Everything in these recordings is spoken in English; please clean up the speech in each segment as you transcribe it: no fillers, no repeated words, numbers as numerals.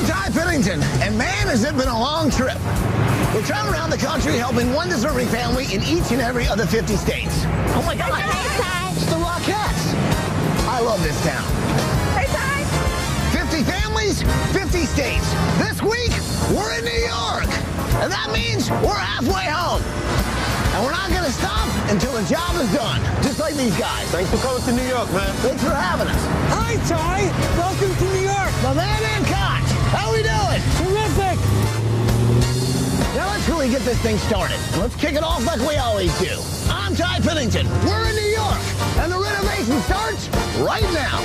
I'm Ty Pennington, and man, has it been a long trip. We're traveling around the country helping one deserving family in each and every of the 50 states. Oh my God, it's the Rockettes. I love this town. Hey, Ty. 50 families, 50 states. This week, we're in New York, and that means we're halfway home. And we're not gonna stop until the job is done, just like these guys. Thanks for coming to New York, man. Thanks for having us. Hi, Ty. Welcome to New York. My man and Koch, how we doing? Terrific. Now let's really get this thing started. Let's kick it off like we always do. I'm Ty Pennington. We're in New York, and the renovation starts right now.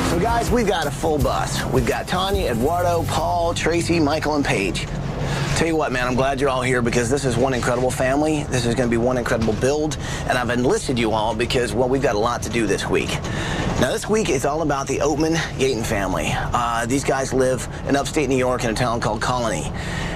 So guys, we've got a full bus. We've got Tanya, Eduardo, Paul, Tracy, Michael, and Paige. Tell you what, man, I'm glad you're all here because this is one incredible family. This is going to be one incredible build, and I've enlisted you all because, well, we've got a lot to do this week. Now, this week is all about the Oatman Gaitan family. These guys live in upstate New York in a town called Colony,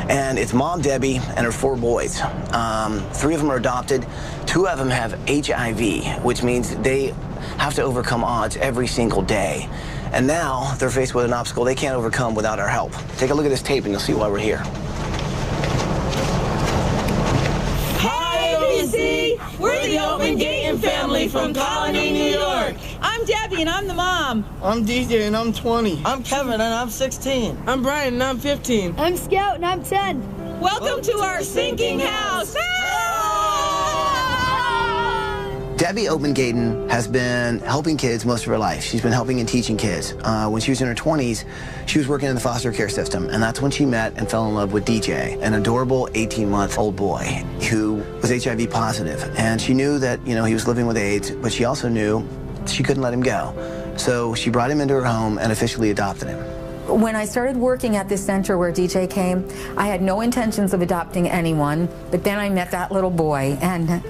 and it's Mom, Debbie, and her 4 boys. 3 of them are adopted. 2 of them have HIV, which means they have to overcome odds every single day. And now they're faced with an obstacle they can't overcome without our help. Take a look at this tape and you'll see why we're here. Hi, ABC! We're the Oatman Gaitan family from Colony, New York. I'm Debbie, and I'm the mom. I'm DJ, and I'm 20. I'm Kevin, and I'm 16. I'm Brian, and I'm 15. I'm Scout, and I'm 10. Welcome to our sinking house. Debbie Oatman Gaitan has been helping kids most of her life. She's been helping and teaching kids. When she was in her 20s, she was working in the foster care system, and that's when she met and fell in love with DJ, an adorable 18-month-old boy who was HIV positive. And she knew that, you know, he was living with AIDS, but she also knew she couldn't let him go. So she brought him into her home and officially adopted him. When I started working at this center where DJ came, I had no intentions of adopting anyone, but then I met that little boy, and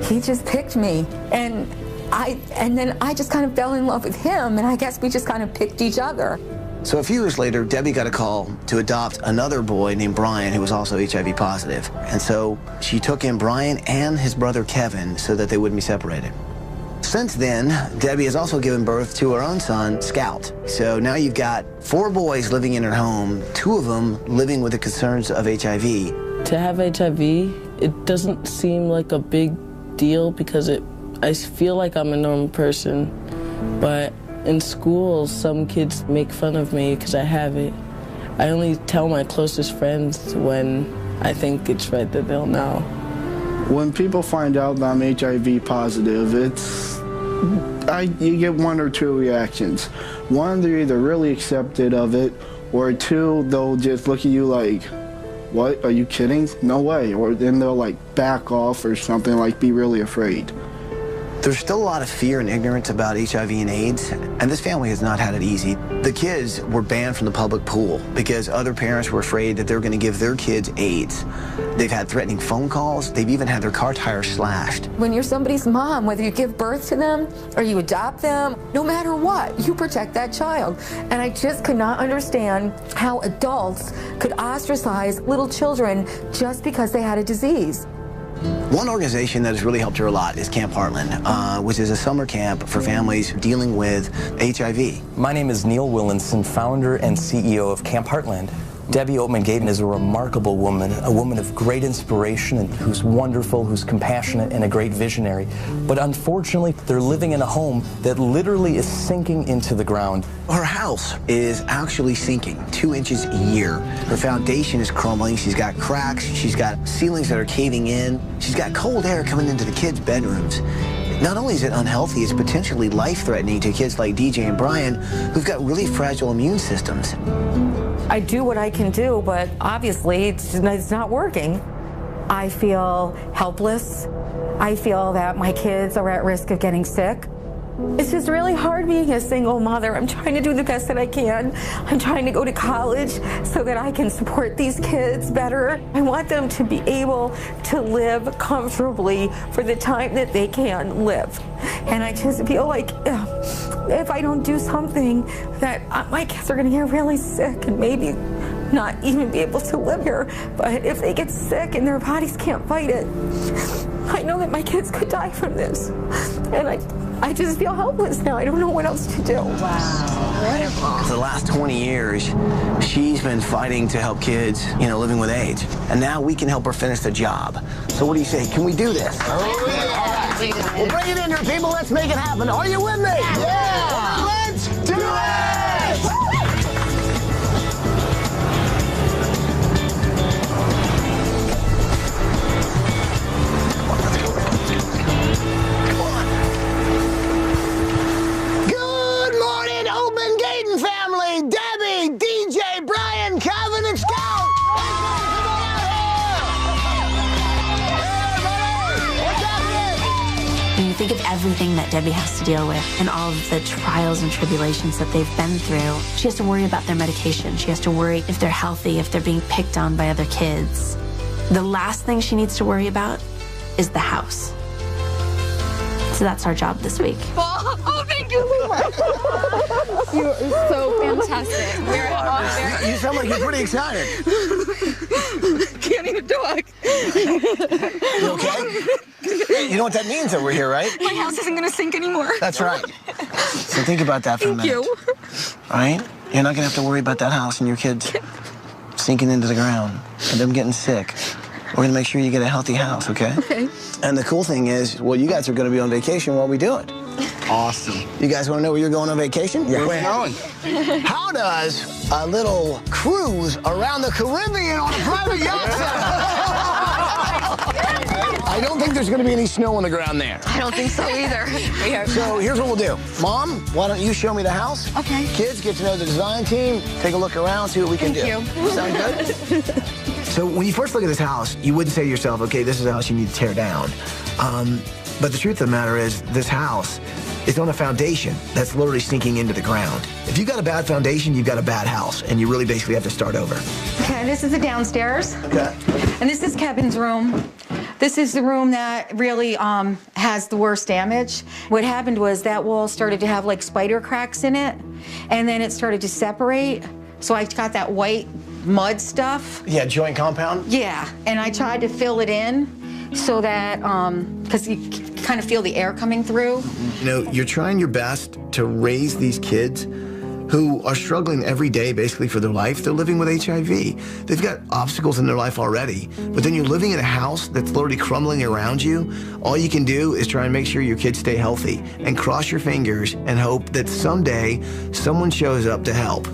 he just picked me, and then I just kind of fell in love with him, and I guess we just kind of picked each other. So a few years later, Debbie got a call to adopt another boy named Brian, who was also HIV positive. And so she took in Brian and his brother Kevin so that they wouldn't be separated. Since then, Debbie has also given birth to her own son, Scout. So now you've got 4 boys living in her home, 2 of them living with the concerns of HIV. To have HIV, it doesn't seem like a big deal because I feel like I'm a normal person. But in school, some kids make fun of me because I have it. I only tell my closest friends when I think it's right that they'll know. When people find out that I'm HIV positive, you get 1 or 2 reactions. 1, they're either really accepted of it, or 2, they'll just look at you like, what, are you kidding? No way. Or then they'll like back off or something, like be really afraid. There's still a lot of fear and ignorance about HIV and AIDS, and this family has not had it easy. The kids were banned from the public pool because other parents were afraid that they were going to give their kids AIDS. They've had threatening phone calls. They've even had their car tires slashed. When you're somebody's mom, whether you give birth to them or you adopt them, no matter what, you protect that child. And I just could not understand how adults could ostracize little children just because they had a disease. One organization that has really helped her a lot is Camp Heartland, which is a summer camp for families dealing with HIV. My name is Neil Willinson, founder and CEO of Camp Heartland. Debbie Oatman Gaitan is a remarkable woman, a woman of great inspiration and who's wonderful, who's compassionate, and a great visionary. But unfortunately, they're living in a home that literally is sinking into the ground. Her house is actually sinking 2 inches a year. Her foundation is crumbling. She's got cracks. She's got ceilings that are caving in. She's got cold air coming into the kids' bedrooms. Not only is it unhealthy, it's potentially life-threatening to kids like DJ and Brian, who've got really fragile immune systems. I do what I can do, but obviously it's not working. I feel helpless. I feel that my kids are at risk of getting sick. It's just really hard being a single mother. I'm trying to do the best that I can. I'm trying to go to college so that I can support these kids better. I want them to be able to live comfortably for the time that they can live. And I just feel like if I don't do something, that my kids are going to get really sick and maybe not even be able to live here. But if they get sick and their bodies can't fight it, I know that my kids could die from this. And I just feel helpless now. I don't know what else to do. Wow. For the last 20 years, she's been fighting to help kids, living with AIDS. And now we can help her finish the job. So what do you say? Can we do this? Oh, yeah. Well, bring it in here, people. Let's make it happen. Are you with me? Yeah. Let's do it! Good morning, Oatman Gaitan family. Debbie, DJ, Brian, Kevin, and Scout. When you think of everything that Debbie has to deal with and all of the trials and tribulations that they've been through, she has to worry about their medication. She has to worry if they're healthy, if they're being picked on by other kids. The last thing she needs to worry about is the house. So that's our job this week. Oh, thank you so much. You are so fantastic. We're all very... You sound like you're pretty excited. Can't even talk. You okay? You know what that means over here, right? My house isn't going to sink anymore. That's right. So think about that for a minute. Thank you. All right? You're not going to have to worry about that house and your kids sinking into the ground and them getting sick. We're going to make sure you get a healthy house, okay? Okay. And the cool thing is, well, you guys are going to be on vacation while we do it. Awesome. You guys want to know where you're going on vacation? Yeah. Where are we going? How does a little cruise around the Caribbean on a private yacht sound? I don't think there's going to be any snow on the ground there. I don't think so either. So here's what we'll do. Mom, why don't you show me the house? Okay. Kids, get to know the design team, take a look around, see what we can do. Thank you. Sound good? So when you first look at this house, you wouldn't say to yourself, okay, this is a house you need to tear down. But the truth of the matter is, this house is on a foundation that's literally sinking into the ground. If you've got a bad foundation, you've got a bad house, and you really basically have to start over. Okay, this is the downstairs. Okay. And this is Kevin's room. This is the room that really has the worst damage. What happened was that wall started to have like spider cracks in it, and then it started to separate. So I got that white mud stuff. Yeah, joint compound? Yeah, and I tried to fill it in so that, because you kind of feel the air coming through. You know, you're trying your best to raise these kids who are struggling every day basically for their life. They're living with HIV. They've got obstacles in their life already, but then you're living in a house that's literally crumbling around you. All you can do is try and make sure your kids stay healthy and cross your fingers and hope that someday someone shows up to help.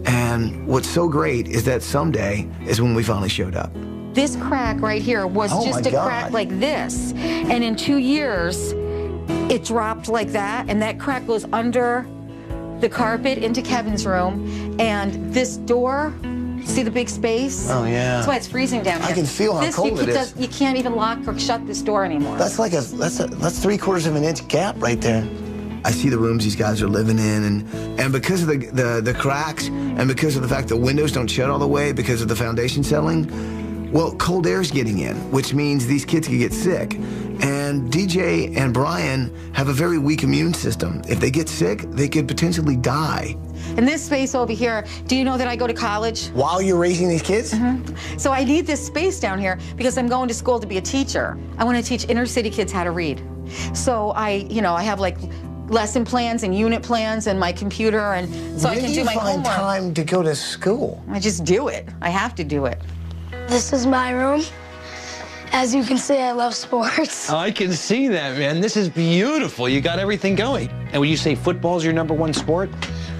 And what's so great is that someday is when we finally showed up. This crack right here was just a crack like this. And in 2 years, it dropped like that, and that crack goes under the carpet into Kevin's room. And this door, see the big space? Oh, yeah. That's why it's freezing down here. I can feel how cold it is. You can't even lock or shut this door anymore. That's like that's 3/4 of an inch gap right there. I see the rooms these guys are living in, and because of the cracks, and because of the fact the windows don't shut all the way because of the foundation settling, well, cold air's getting in, which means these kids can get sick. And DJ and Brian have a very weak immune system. If they get sick, they could potentially die. And this space over here, do you know that I go to college? While you're raising these kids? Mm-hmm. So I need this space down here because I'm going to school to be a teacher. I want to teach inner city kids how to read. So I have like lesson plans and unit plans and my computer, and so I can do my homework. When do you find time to go to school? I just do it. I have to do it. This is my room. As you can see, I love sports. I can see that, man. This is beautiful. You got everything going. And would you say football's your #1 sport?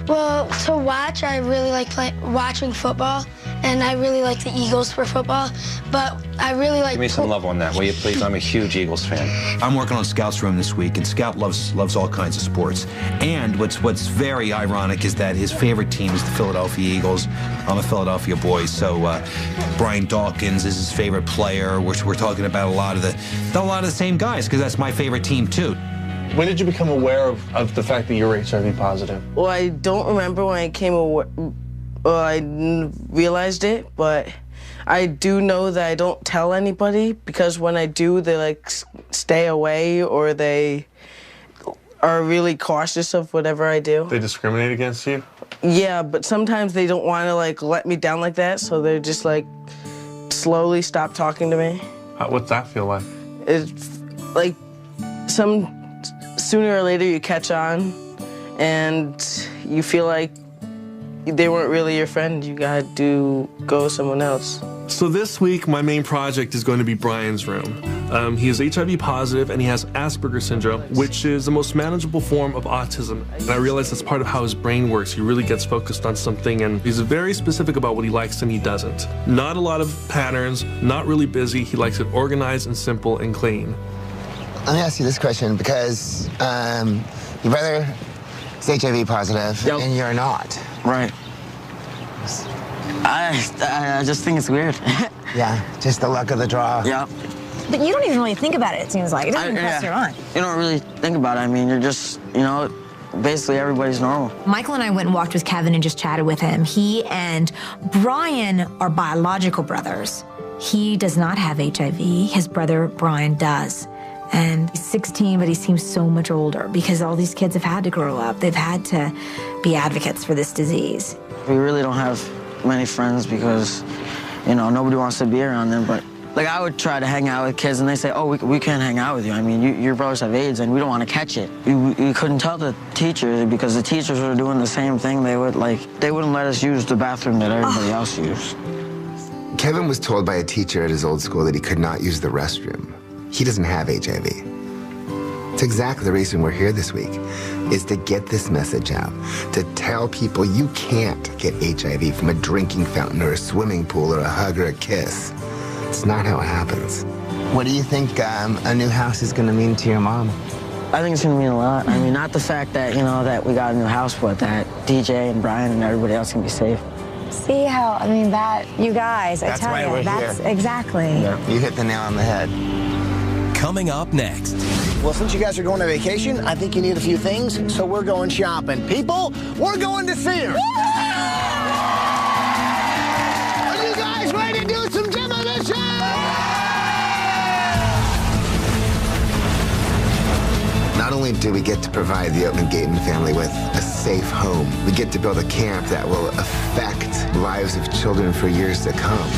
Well, to watch, I really like watching football, and I really like the Eagles for football, but I really like... Give me some love on that, will you, please? I'm a huge Eagles fan. I'm working on Scout's room this week, and Scout loves all kinds of sports. And what's very ironic is that his favorite team is the Philadelphia Eagles. I'm a Philadelphia boy, so Brian Dawkins is his favorite player. We're talking about a lot of the same guys, because that's my favorite team, too. When did you become aware of the fact that you were HIV positive? Well, I don't remember when I came aware. Well, I realized it, but I do know that I don't tell anybody because when I do, they like stay away or they are really cautious of whatever I do. They discriminate against you? Yeah, but sometimes they don't want to like let me down like that, so they're just like slowly stop talking to me. What's that feel like? It's like sooner or later you catch on and you feel like they weren't really your friend. You got to go with someone else. So this week, my main project is going to be Brian's room. He is HIV positive and he has Asperger's syndrome, which is the most manageable form of autism. And I realize that's part of how his brain works. He really gets focused on something and he's very specific about what he likes and he doesn't. Not a lot of patterns, not really busy. He likes it organized and simple and clean. Let me ask you this question because your brother is HIV positive and you're not. Right. I just think it's weird. Yeah, just the luck of the draw. Yeah. But you don't even really think about it, it seems like. It doesn't even cross your mind. You don't really think about it. I mean, you're just, you know, basically everybody's normal. Michael and I went and walked with Kevin and just chatted with him. He and Brian are biological brothers. He does not have HIV. His brother, Brian, does. And he's 16, but he seems so much older because all these kids have had to grow up. They've had to be advocates for this disease. We really don't have many friends because, you know, nobody wants to be around them. But, like, I would try to hang out with kids, and they say, oh, we can't hang out with you. I mean, your brothers have AIDS, and we don't want to catch it. You couldn't tell the teachers because the teachers were doing the same thing. They wouldn't let us use the bathroom that everybody else used. Kevin was told by a teacher at his old school that he could not use the restroom. He doesn't have HIV. It's exactly the reason we're here this week, is to get this message out, to tell people you can't get HIV from a drinking fountain or a swimming pool or a hug or a kiss. It's not how it happens. What do you think a new house is going to mean to your mom? I think it's going to mean a lot. I mean, not the fact that, you know, that we got a new house, but that DJ and Brian and everybody else can be safe. See how, I mean, that, you guys, That's I tell why you, we're that's here. exactly. Yeah. You hit the nail on the head. Coming up next. Well, since you guys are going on vacation, I think you need a few things, so we're going shopping. People, we're going to Sears. Are you guys ready to do some demolition? Not only do we get to provide the Oatman Gaitan family with a safe home, we get to build a camp that will affect lives of children for years to come.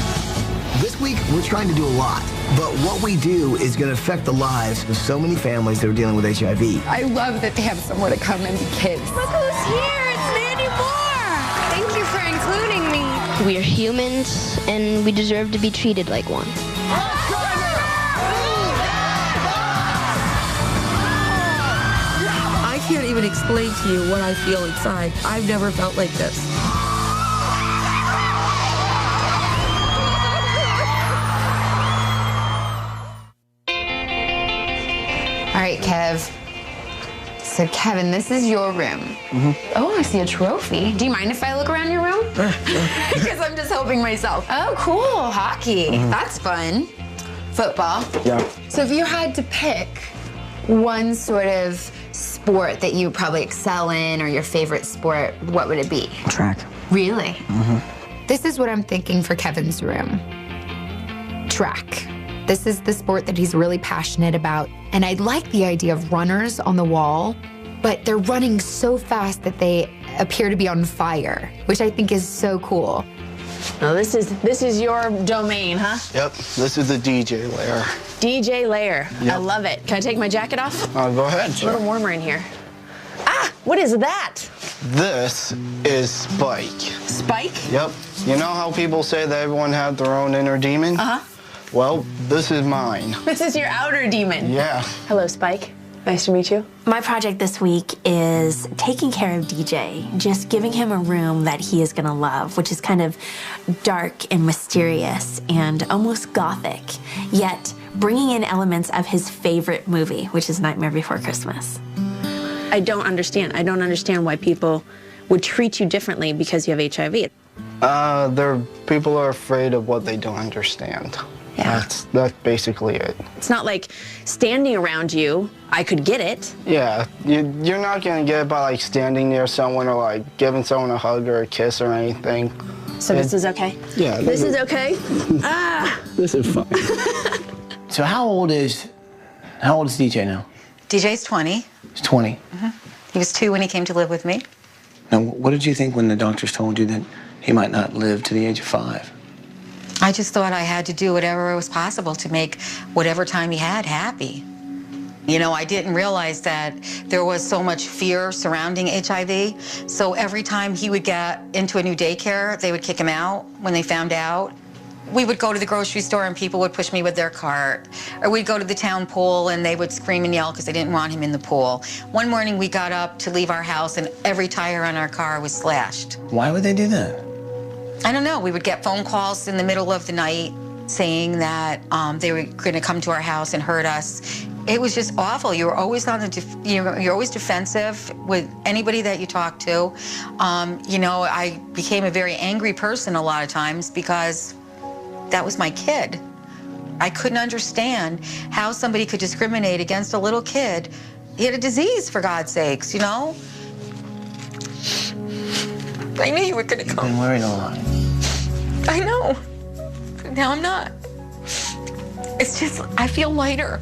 This week, we're trying to do a lot, but what we do is going to affect the lives of so many families that are dealing with HIV. I love that they have somewhere to come and be kids. Look who's here! It's Mandy Moore! Thank you for including me. We are humans, and we deserve to be treated like one. I can't even explain to you what I feel inside. I've never felt like this. All right, Kev. So, Kevin, this is your room. Oh, I see a trophy. Do you mind if I look around your room? Because I'm just helping myself. Oh, cool. Hockey. That's fun. Football. Yeah. So if you had to pick one sort of sport that you probably excel in or your favorite sport, what would it be? Track. Really? This is what I'm thinking for Kevin's room. Track. This is the sport that he's really passionate about. And I like the idea of runners on the wall, but they're running so fast that they appear to be on fire, which I think is so cool. Now this is your domain, huh? Yep, this is the DJ layer. DJ layer. Yep. I love it. Can I take my jacket off? Go ahead, It's a little warmer in here. Ah, what is that? This is Spike. Spike? Yep. You know how people say that everyone has their own inner demon? Uh-huh. Well, this is mine. This is your outer demon. Yeah. Hello, Spike. Nice to meet you. My project this week is taking care of DJ, just giving him a room that he is gonna love, which is kind of dark and mysterious and almost gothic, yet bringing in elements of his favorite movie, which is Nightmare Before Christmas. I don't understand. I don't understand why people would treat you differently because you have HIV. People are afraid of what they don't understand. Yeah. That's basically it. It's not like standing around you, I could get it. Yeah, you're not gonna get it by like standing near someone or like giving someone a hug or a kiss or anything. So this is okay? Yeah. This is okay? Ah! This is fine. So how old is DJ now? DJ's 20. He's 20. He was 2 when he came to live with me. Now, what did you think when the doctors told you that he might not live to the age of 5? I just thought I had to do whatever was possible to make whatever time he had happy. You know, I didn't realize that there was so much fear surrounding HIV. So every time he would get into a new daycare, they would kick him out when they found out. We would go to the grocery store and people would push me with their cart. Or we'd go to the town pool and they would scream and yell because they didn't want him in the pool. One morning we got up to leave our house and every tire on our car was slashed. Why would they do that? I don't know. We would get phone calls in the middle of the night saying that they were going to come to our house and hurt us. It was just awful. You were always on the you're always defensive with anybody that you talk to. You know, I became a very angry person a lot of times because that was my kid. I couldn't understand how somebody could discriminate against a little kid. He had a disease, for God's sakes, you know? I knew you were going to come. You've been worried a lot. I know. But now I'm not. It's just, I feel lighter.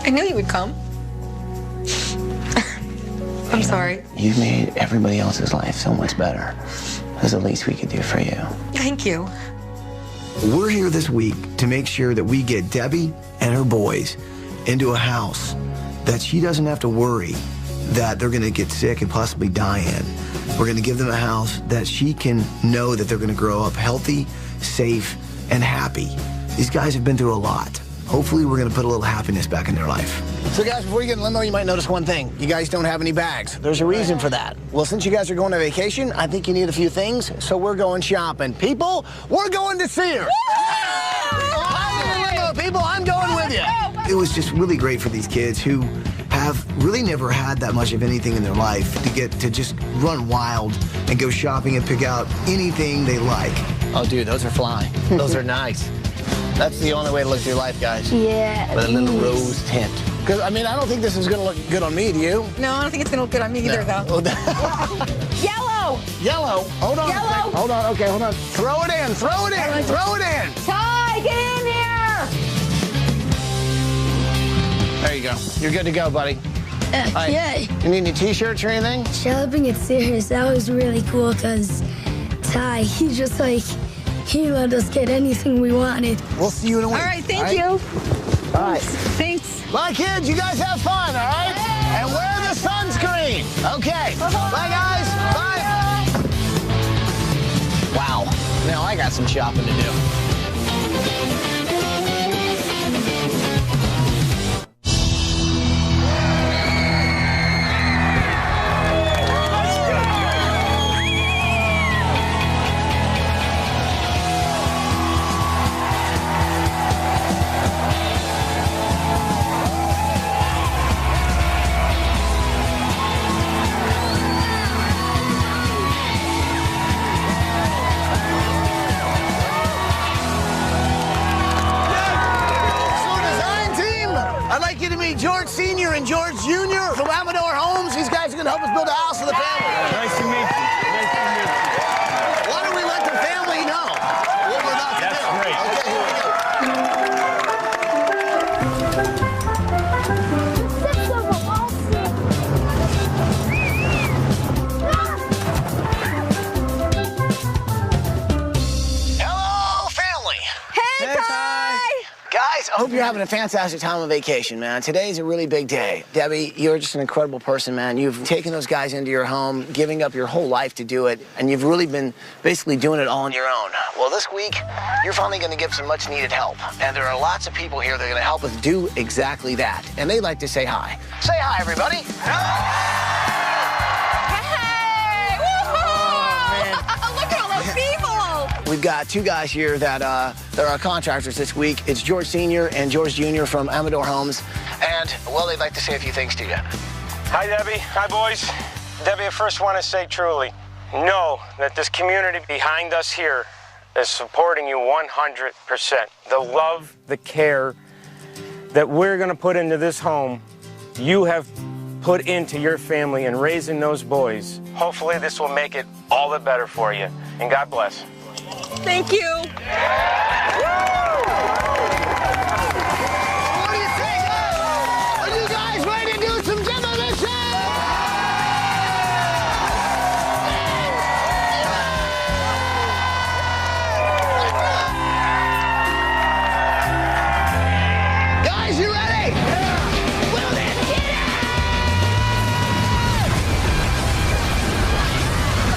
I knew you would come. I'm sorry. You've made everybody else's life so much better. That's the least we could do for you. Thank you. We're here this week to make sure that we get Debbie and her boys into a house that she doesn't have to worry that they're going to get sick and possibly die in. We're going to give them a house that she can know that they're going to grow up healthy, safe, and happy. These guys have been through a lot. Hopefully, we're going to put a little happiness back in their life. So, guys, before you get in limo, you might notice one thing. You guys don't have any bags. There's a reason for that. Well, since you guys are going on vacation, I think you need a few things, so we're going shopping. People, we're going to Sears. I'm in the limo, people. I'm going with you. It was just really great for these kids who have really never had that much of anything in their life to get to just run wild and go shopping and pick out anything they like. Oh, dude, those are fly. Those are nice. That's the only way to look through life, guys. Yeah. With a little rose tint. Because, I mean, I don't think this is going to look good on me, do you? No, I don't think it's going to look good on me either, though. Yellow! Yellow. Hold on. Yellow. Hold on. Okay, hold on. Throw it in. Throw it in. Throw it in. Ty, get in here! There you go. You're good to go, buddy. Okay. You need any T-shirts or anything? Shopping at Sears, that was really cool because Ty, he just like, he let us get anything we wanted. We'll see you in a week. All right, thank you. All right. Thanks. Bye, kids. You guys have fun, all right? And wear the sunscreen. Okay. Bye, guys. Bye. Wow. Now I got some shopping to do. George Sr. and George Jr. from Amador Homes. These guys are going to help us build a house for the family. Nice to meet you. Nice to meet you. Why don't we let the family know what we're about to do? That's great. Okay, here we go. Hello, family. Hey, Ty! Guys, I hope you're having a fantastic time on vacation, man. Today's a really big day. Debbie, you're just an incredible person, man. You've taken those guys into your home, giving up your whole life to do it, and you've really been basically doing it all on your own. Well, this week, you're finally going to give some much-needed help, and there are lots of people here that are going to help us do exactly that, and they'd like to say hi. Say hi, everybody. Hey! Woo-hoo! Look at all those people! We've got two guys here that are our contractors this week. It's George Sr. and George Jr. from Amador Homes. And, well, they'd like to say a few things to you. Hi, Debbie. Hi, boys. Debbie, I first want to say truly, know that this community behind us here is supporting you 100%. The love, the care that we're going to put into this home, you have put into your family and raising those boys. Hopefully this will make it all the better for you. And God bless. Thank you. What do you think? Are you guys ready to do some demolition? Guys, you ready? Well then, get it!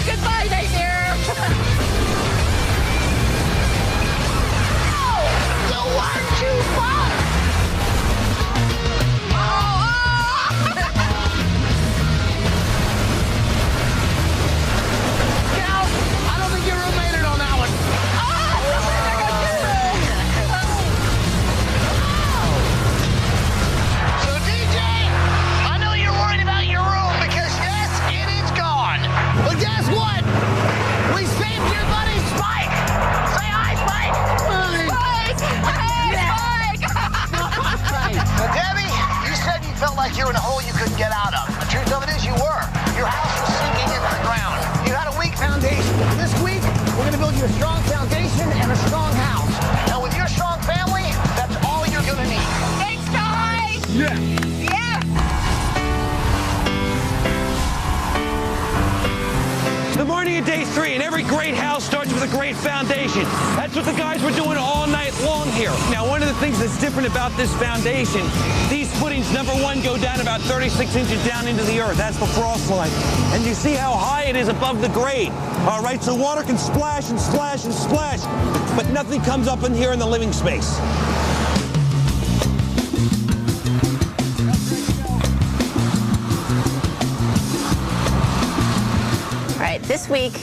Goodbye, nightmare. The 1-2-5! Cal, I don't think your room made it on that one. So DJ, I know you're worried about your room because yes, it is gone. But guess what? We saved your buddy Spike. Say hi, Spike. So Debbie, you said you felt like you were in a hole you couldn't get out of. The truth of it is you were. Your house was sinking into the ground. You had a weak foundation. This week, we're going to build you a strong foundation and a strong house. Now with your strong family, that's all you're going to need. Thanks, guys. Yeah. Yeah. The morning of day 3, and every great house starts with a great foundation. That's what the guys were doing all night long here. Now, one of the things that's different about this foundation, these footings, number one, go down about 36 inches down into the earth. That's the frost line. And you see how high it is above the grade. All right, so water can splash and splash and splash, but nothing comes up in here in the living space. All right, this week,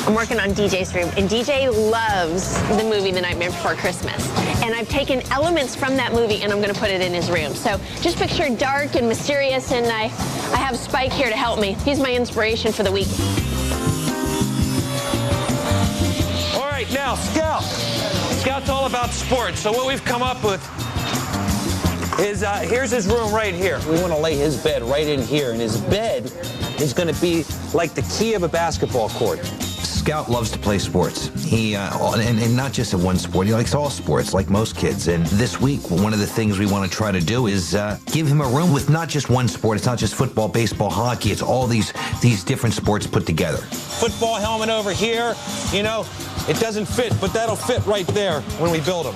I'm working on DJ's room, and DJ loves the movie The Nightmare Before Christmas. And I've taken elements from that movie, and I'm going to put it in his room. So just picture dark and mysterious, and I have Spike here to help me. He's my inspiration for the week. All right, now, Scout. Scout's all about sports, so what we've come up with is, here's his room right here. We want to lay his bed right in here, and his bed is going to be like the key of a basketball court. Scout loves to play sports. He and not just at one sport. He likes all sports, like most kids. And this week, one of the things we want to try to do is give him a room with not just one sport. It's not just football, baseball, hockey. It's all these different sports put together. Football helmet over here. You know, it doesn't fit, but that'll fit right there when we build them.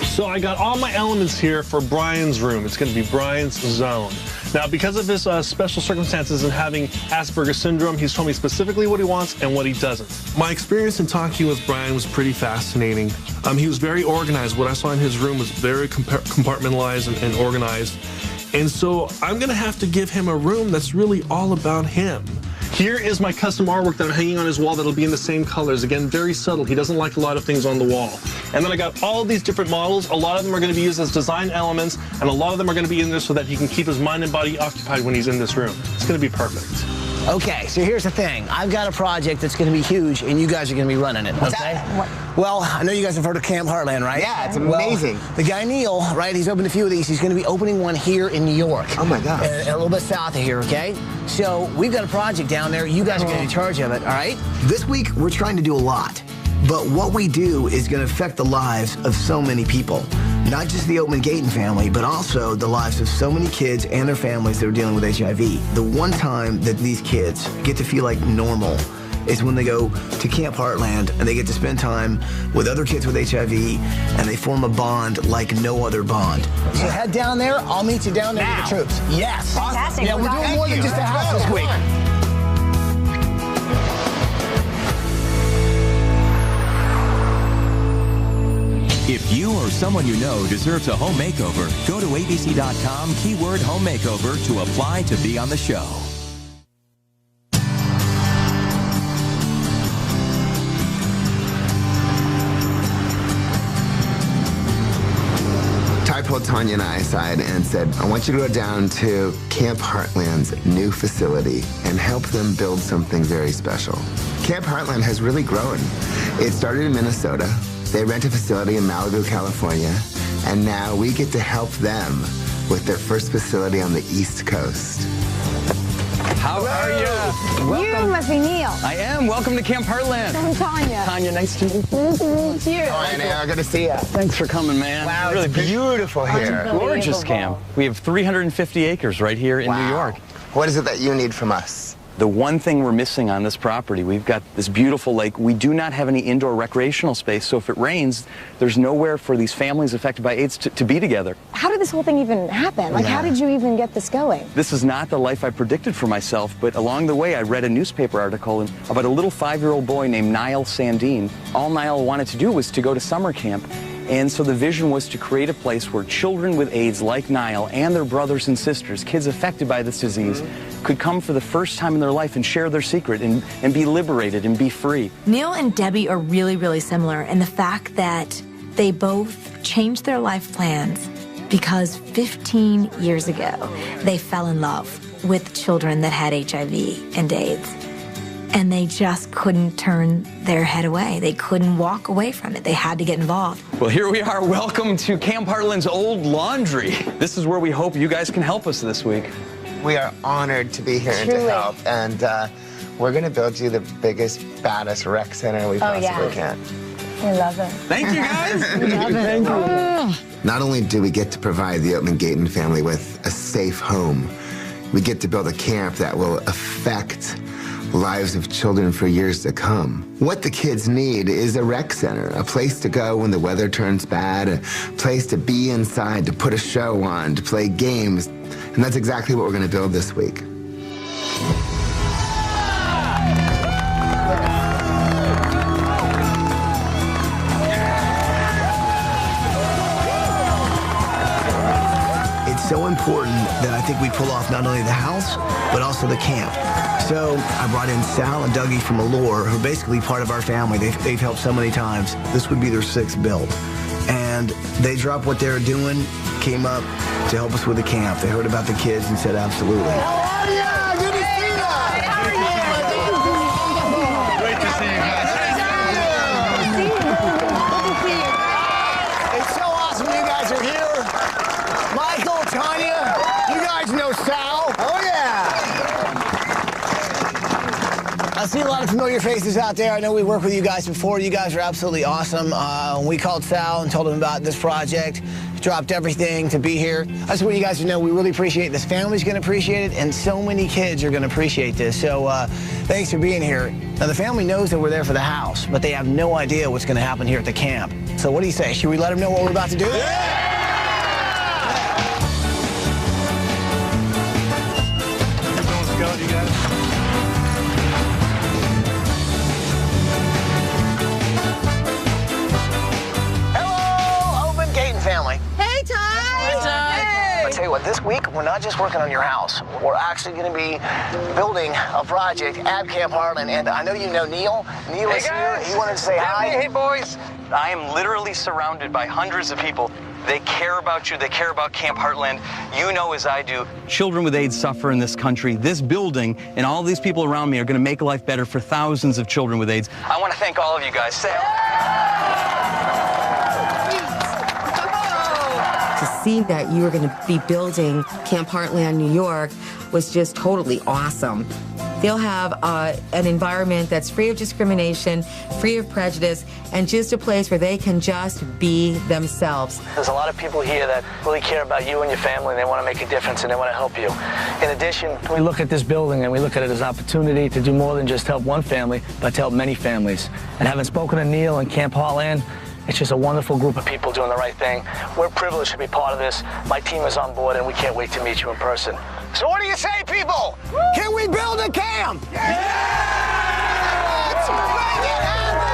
So I got all my elements here for Brian's room. It's going to be Brian's zone. Now, because of his special circumstances and having Asperger's syndrome, he's told me specifically what he wants and what he doesn't. My experience in talking with Brian was pretty fascinating. He was very organized. What I saw in his room was very compartmentalized and organized. And so I'm going to have to give him a room that's really all about him. Here is my custom artwork that I'm hanging on his wall that'll be in the same colors. Again, very subtle. He doesn't like a lot of things on the wall. And then I got all of these different models. A lot of them are going to be used as design elements, and a lot of them are going to be in there so that he can keep his mind and body occupied when he's in this room. It's going to be perfect. Okay, so here's the thing. I've got a project that's going to be huge, and you guys are going to be running it, okay? Well, I know you guys have heard of Camp Heartland, right? Yeah, it's amazing. Well, the guy Neil, right, he's opened a few of these. He's going to be opening one here in New York. Oh, my God. A little bit south of here, okay? So we've got a project down there. You guys are going to be in charge of it, all right? This week, we're trying to do a lot. But what we do is going to affect the lives of so many people. Not just the Oatman Gaitan family, but also the lives of so many kids and their families that are dealing with HIV. The one time that these kids get to feel like normal is when they go to Camp Heartland and they get to spend time with other kids with HIV and they form a bond like no other bond. So head down there. I'll meet you down there with the troops. Yes. Fantastic. Yeah, we're doing more than just a house this week. If you or someone you know deserves a home makeover, go to abc.com, keyword home makeover to apply to be on the show. Type pulled Tanya and I aside and said, I want you to go down to Camp Heartland's new facility and help them build something very special. Camp Heartland has really grown. It started in Minnesota. They rent a facility in Malibu, California, and now we get to help them with their first facility on the East Coast. How are you? You must be Neil. I am. Welcome to Camp Heartland. I'm Tanya. Tanya, nice to meet you. Nice to meet you. Hi, Neil. Good to see you. Thanks for coming, man. Wow, it's beautiful here. Gorgeous camp. We have 350 acres right here in New York. What is it that you need from us? The one thing we're missing on this property, we've got this beautiful lake. We do not have any indoor recreational space, so if it rains, there's nowhere for these families affected by AIDS to be together. How did this whole thing even happen? Like, how did you even get this going? This is not the life I predicted for myself, but along the way, I read a newspaper article about a little 5-year-old boy named Niall Sandine. All Niall wanted to do was to go to summer camp. And so the vision was to create a place where children with AIDS like Niall and their brothers and sisters, kids affected by this disease, could come for the first time in their life and share their secret and be liberated and be free. Neil and Debbie are really, really similar in the fact that they both changed their life plans because 15 years ago, they fell in love with children that had HIV and AIDS. And they just couldn't turn their head away. They couldn't walk away from it. They had to get involved. Well, here we are. Welcome to Camp Heartland's Old Laundry. This is where we hope you guys can help us this week. We are honored to be here and to help. And we're going to build you the biggest, baddest rec center we possibly can. We love it. Thank you, guys. Thank you. Not only do we get to provide the Oatman Gaitan family with a safe home, we get to build a camp that will affect lives of children for years to come. What the kids need is a rec center, a place to go when the weather turns bad, a place to be inside, to put a show on, to play games. And that's exactly what we're going to build this week. It's so important that I think we pull off not only the house, but also the camp. So I brought in Sal and Dougie from Allure, who are basically part of our family. They've helped so many times. This would be their 6th build. And they dropped what they were doing, came up to help us with the camp. They heard about the kids and said, absolutely. How are you? Good to see you. How are you? Great to see you guys. It's so awesome you guys are here. Michael, Tanya, you guys know Sal. Oh, yeah. I see a lot of familiar faces out there. I know we worked with you guys before. You guys are absolutely awesome. When we called Sal and told him about this project, dropped everything to be here. I just want you guys to know we really appreciate it. This family's going to appreciate it, and so many kids are going to appreciate this. So thanks for being here. Now, the family knows that we're there for the house, but they have no idea what's going to happen here at the camp. So what do you say? Should we let them know what we're about to do? Yeah! This week, we're not just working on your house. We're actually going to be building a project at Camp Heartland. And I know you know Neil. Neil is here. He wanted to say hi. Hey, boys. I am literally surrounded by hundreds of people. They care about you. They care about Camp Heartland. You know as I do. Children with AIDS suffer in this country. This building and all these people around me are going to make life better for thousands of children with AIDS. I want to thank all of you guys. To see that you were going to be building Camp Heartland, New York, was just totally awesome. They'll have an environment that's free of discrimination, free of prejudice, and just a place where they can just be themselves. There's a lot of people here that really care about you and your family, and they want to make a difference, and they want to help you. In addition, we look at this building, and we look at it as an opportunity to do more than just help one family, but to help many families. And having spoken to Neil and Camp Heartland, it's just a wonderful group of people doing the right thing. We're privileged to be part of this. My team is on board, and we can't wait to meet you in person. So what do you say, people? Woo! Can we build a camp? Yeah! Let's make it happen!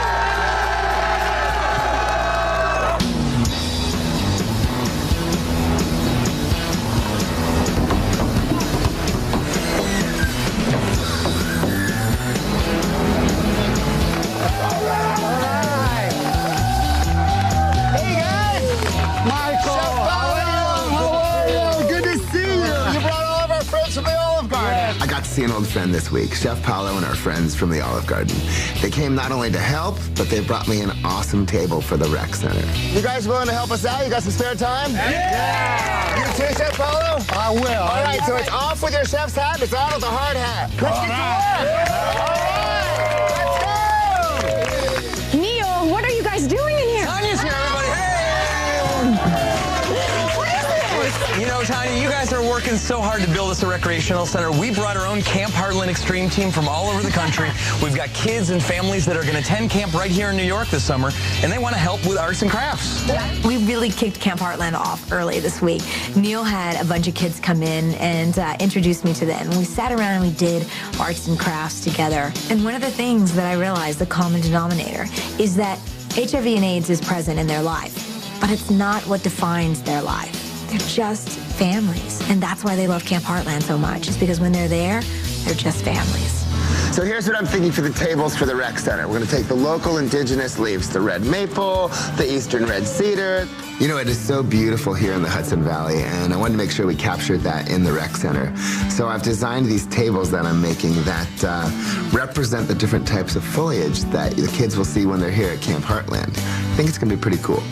All right. Hey, guys. Michael, how are you? see an old friend this week, Chef Paolo and our friends from the Olive Garden. They came not only to help, but they brought me an awesome table for the rec center. You guys willing to help us out? You got some spare time? Yeah! You too, Chef Paolo? I will. All right, so it's off with your chef's hat, it's on with the hard hat. Let's get to work! All right, let's go! Neil, what are you guys doing in here? Tanya's here, everybody. You know, Tanya, you guys are working so hard to build us a recreational center. We brought our own Camp Heartland Extreme team from all over the country. We've got kids and families that are going to attend camp right here in New York this summer, and they want to help with arts and crafts. We really kicked Camp Heartland off early this week. Neil had a bunch of kids come in and introduced me to them. We sat around and we did arts and crafts together. And one of the things that I realized, the common denominator, is that HIV and AIDS is present in their life, but it's not what defines their life. They're just families. And that's why they love Camp Heartland so much, is because when they're there, they're just families. So here's what I'm thinking for the tables for the rec center. We're going to take the local indigenous leaves, the red maple, the eastern red cedar. You know, it is so beautiful here in the Hudson Valley, and I wanted to make sure we captured that in the rec center. So I've designed these tables that I'm making that represent the different types of foliage that the kids will see when they're here at Camp Heartland. I think it's going to be pretty cool.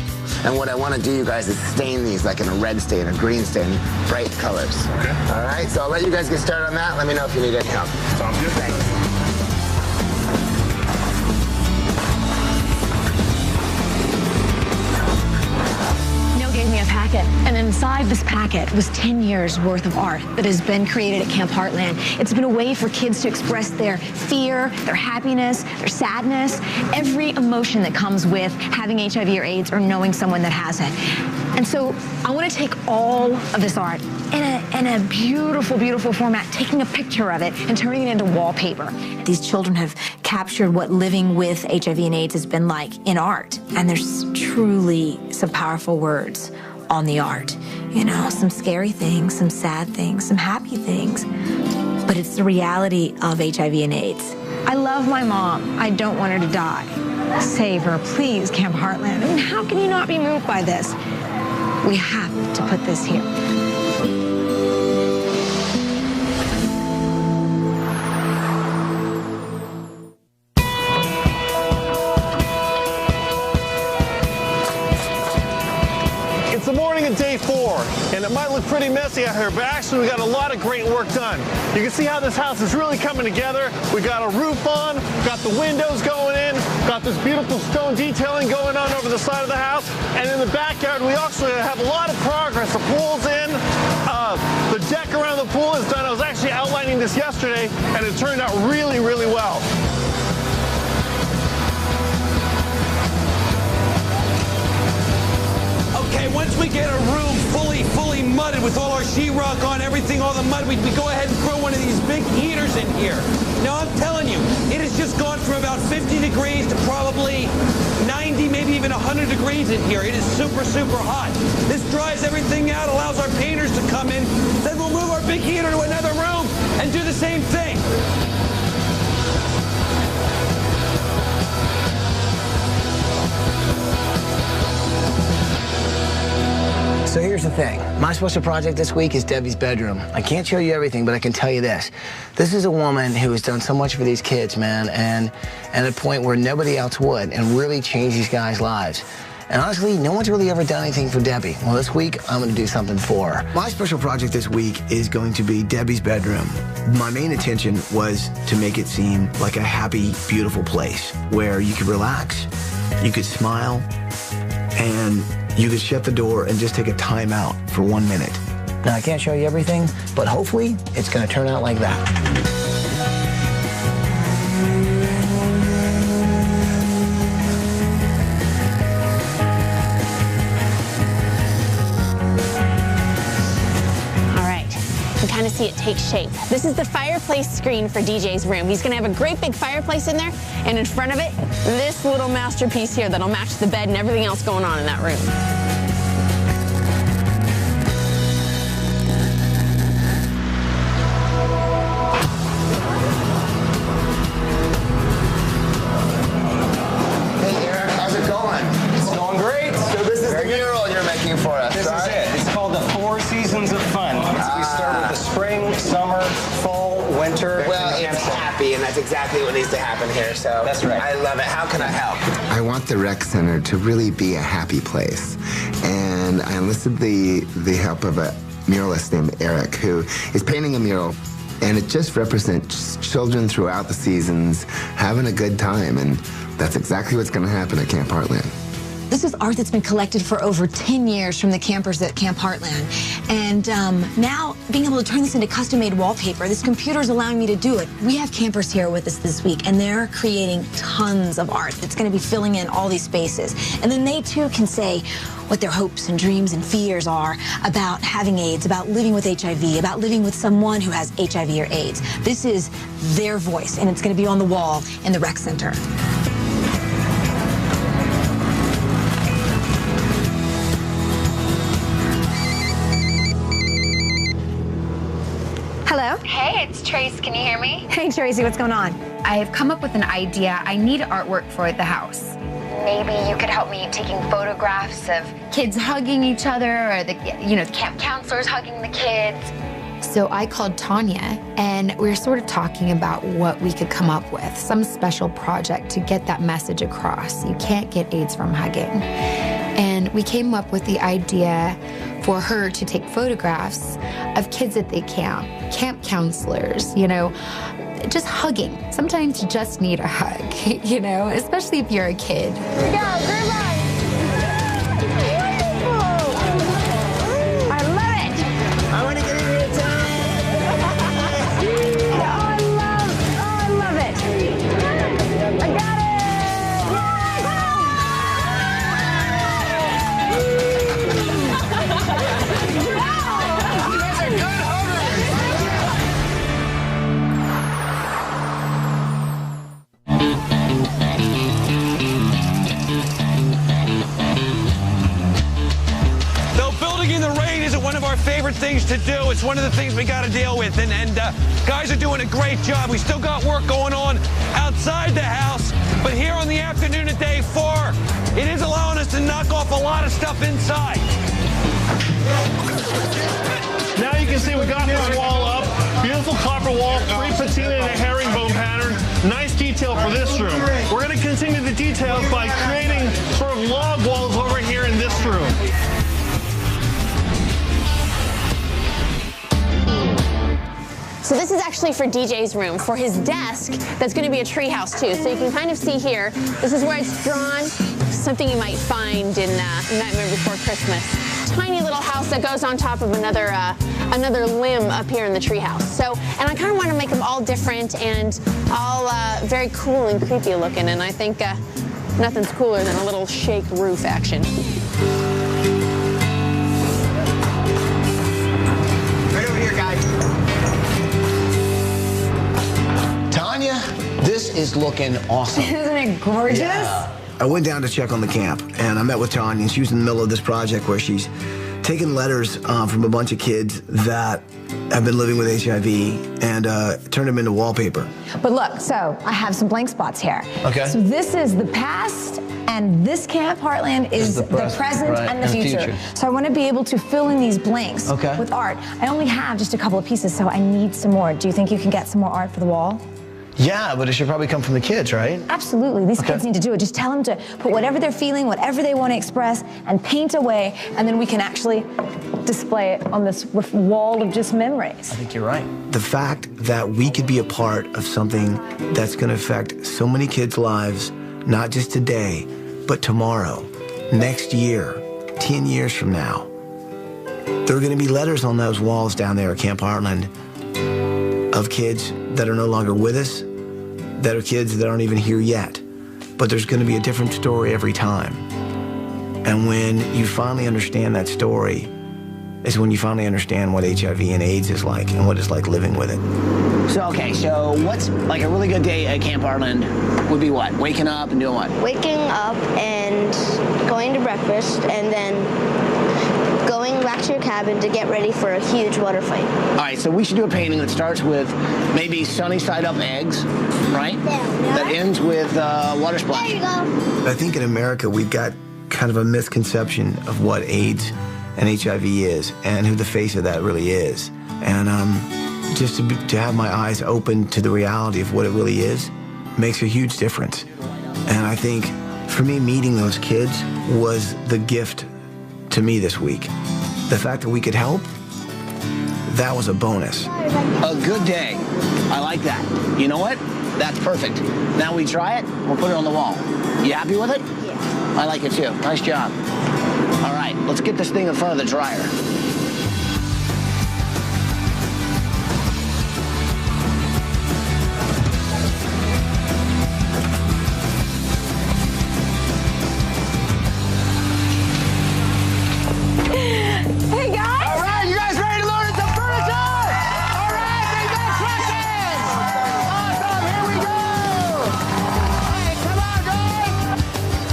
And what I want to do, you guys, is stain these like in a red stain, a green stain, bright colors. Okay. All right, so I'll let you guys get started on that. Let me know if you need any help. Sounds good. Thanks. Gave me a packet, and inside this packet was 10 years worth of art that has been created at Camp Heartland. It's been a way for kids to express their fear, their happiness, their sadness, every emotion that comes with having HIV or AIDS or knowing someone that has it. And so I want to take all of this art in a beautiful, beautiful format, taking a picture of it and turning it into wallpaper. These children have captured what living with HIV and AIDS has been like in art. And there's truly some powerful words on the art. You know, some scary things, some sad things, some happy things. But it's the reality of HIV and AIDS. I love my mom. I don't want her to die. Save her, please, Camp Heartland. I mean, how can you not be moved by this? We have to put this here. It's the morning of day 4, and it might look pretty messy out here, but actually we got a lot of great work done. You can see how this house is really coming together. We got a roof on, got the windows going in, got this beautiful stone detailing going on over the side of the house, and in the backyard we actually have a lot of progress. The pool's in, the deck around the pool is done. I was actually outlining this yesterday, and it turned out really, really well. Okay, once we get a room fully mudded with all our sheetrock on, everything, all the mud, we go ahead and throw one of these big heaters in here. Now, I'm telling you, it has just gone from about 50 degrees to probably 90, maybe even 100 degrees in here. It is super, super hot. This dries everything out, allows our painters to come in. Then we'll move our big heater to another room and do the same thing. So here's the thing. My special project this week is Debbie's bedroom. I can't show you everything, but I can tell you this. This is a woman who has done so much for these kids, man, and at a point where nobody else would, and really changed these guys' lives. And honestly, no one's really ever done anything for Debbie. Well, this week, I'm going to do something for her. My special project this week is going to be Debbie's bedroom. My main intention was to make it seem like a happy, beautiful place where you could relax, you could smile, and you could shut the door and just take a time out for 1 minute. Now, I can't show you everything, but hopefully it's going to turn out like that. Kind of see it take shape. This is the fireplace screen for DJ's room. He's going to have a great big fireplace in there, and in front of it, this little masterpiece here that'll match the bed and everything else going on in that room. Hey, Eric, how's it going? It's going great. So this is the mural you're making for us, This right? is it. It's called the 4 Seasons of Fun. We start with the spring, summer, fall, winter. Well, it's happy, and that's exactly what needs to happen here. So that's right. I love it. How can I help? I want the rec center to really be a happy place. And I enlisted the help of a muralist named Eric, who is painting a mural. And it just represents children throughout the seasons having a good time. And that's exactly what's going to happen at Camp Heartland. This is art that's been collected for over 10 years from the campers at Camp Heartland. And now being able to turn this into custom-made wallpaper, this computer is allowing me to do it. We have campers here with us this week, and they're creating tons of art that's going to be filling in all these spaces. And then they, too, can say what their hopes and dreams and fears are about having AIDS, about living with HIV, about living with someone who has HIV or AIDS. This is their voice, and it's going to be on the wall in the rec center. Hello? Hey, it's Trace. Can you hear me? Hey, Tracy, what's going on? I have come up with an idea. I need artwork for the house. Maybe you could help me taking photographs of Kids hugging each other, or the camp counselors hugging the kids. So I called Tanya, and we were sort of talking about what we could come up with, some special project to get that message across. You can't get AIDS from hugging. And we came up with the idea for her to take photographs of kids at the camp counselors, just hugging. Sometimes you just need a hug, especially if you're a kid. Here we go, group hug. I love it. I want to get in here, Tony. I love it. I got it. You guys are good huggers. In the rain isn't one of our favorite things to do. It's one of the things we got to deal with. And guys are doing a great job. We still got work going on outside the house. But here on the afternoon of day 4, it is allowing us to knock off a lot of stuff inside. Now you can see we got this wall up. Beautiful copper wall, free patina and a herringbone pattern. Nice detail for this room. We're going to continue the details by creating sort of log walls over here in this room. So this is actually for DJ's room, for his desk. That's going to be a treehouse too. So you can kind of see here, this is where it's drawn. Something you might find in Nightmare Before Christmas. Tiny little house that goes on top of another limb up here in the treehouse. So, and I kind of want to make them all different and all very cool and creepy looking. And I think nothing's cooler than a little shake roof action. Right over here, guys. Tanya, this is looking awesome. Isn't it gorgeous? Yeah. I went down to check on the camp, and I met with Tanya, and she was in the middle of this project where she's taken letters from a bunch of kids that have been living with HIV and turned them into wallpaper. But look, so I have some blank spots here. Okay. So this is the past, and this Camp Heartland is the present right, and the future. So I want to be able to fill in these blanks with art. I only have just a couple of pieces, so I need some more. Do you think you can get some more art for the wall? Yeah, but it should probably come from the kids, right? Absolutely. These kids need to do it. Just tell them to put whatever they're feeling, whatever they want to express, and paint away, and then we can actually display it on this wall of just memories. I think you're right. The fact that we could be a part of something that's going to affect so many kids' lives, not just today, but tomorrow, next year, 10 years from now. There are going to be letters on those walls down there at Camp Heartland of kids that are no longer with us, that are kids that aren't even here yet. But there's going to be a different story every time. And when you finally understand that story is when you finally understand what HIV and AIDS is like and what it's like living with it. So, okay, so what's like a really good day at Camp Heartland would be what? Waking up and doing what? Waking up and going to breakfast and then going back to your cabin to get ready for a huge water fight. All right, so we should do a painting that starts with maybe sunny side up eggs, right? Yeah. That ends with water splash. There you go. I think in America we've got kind of a misconception of what AIDS and HIV is and who the face of that really is. And just to have my eyes open to the reality of what it really is makes a huge difference. And I think for me, meeting those kids was the gift to me this week. The fact that we could help, that was a bonus. A good day. I like that. You know what? That's perfect. Now we try it, we'll put it on the wall. You happy with it? Yeah. I like it too. Nice job. All right, let's get this thing in front of the dryer.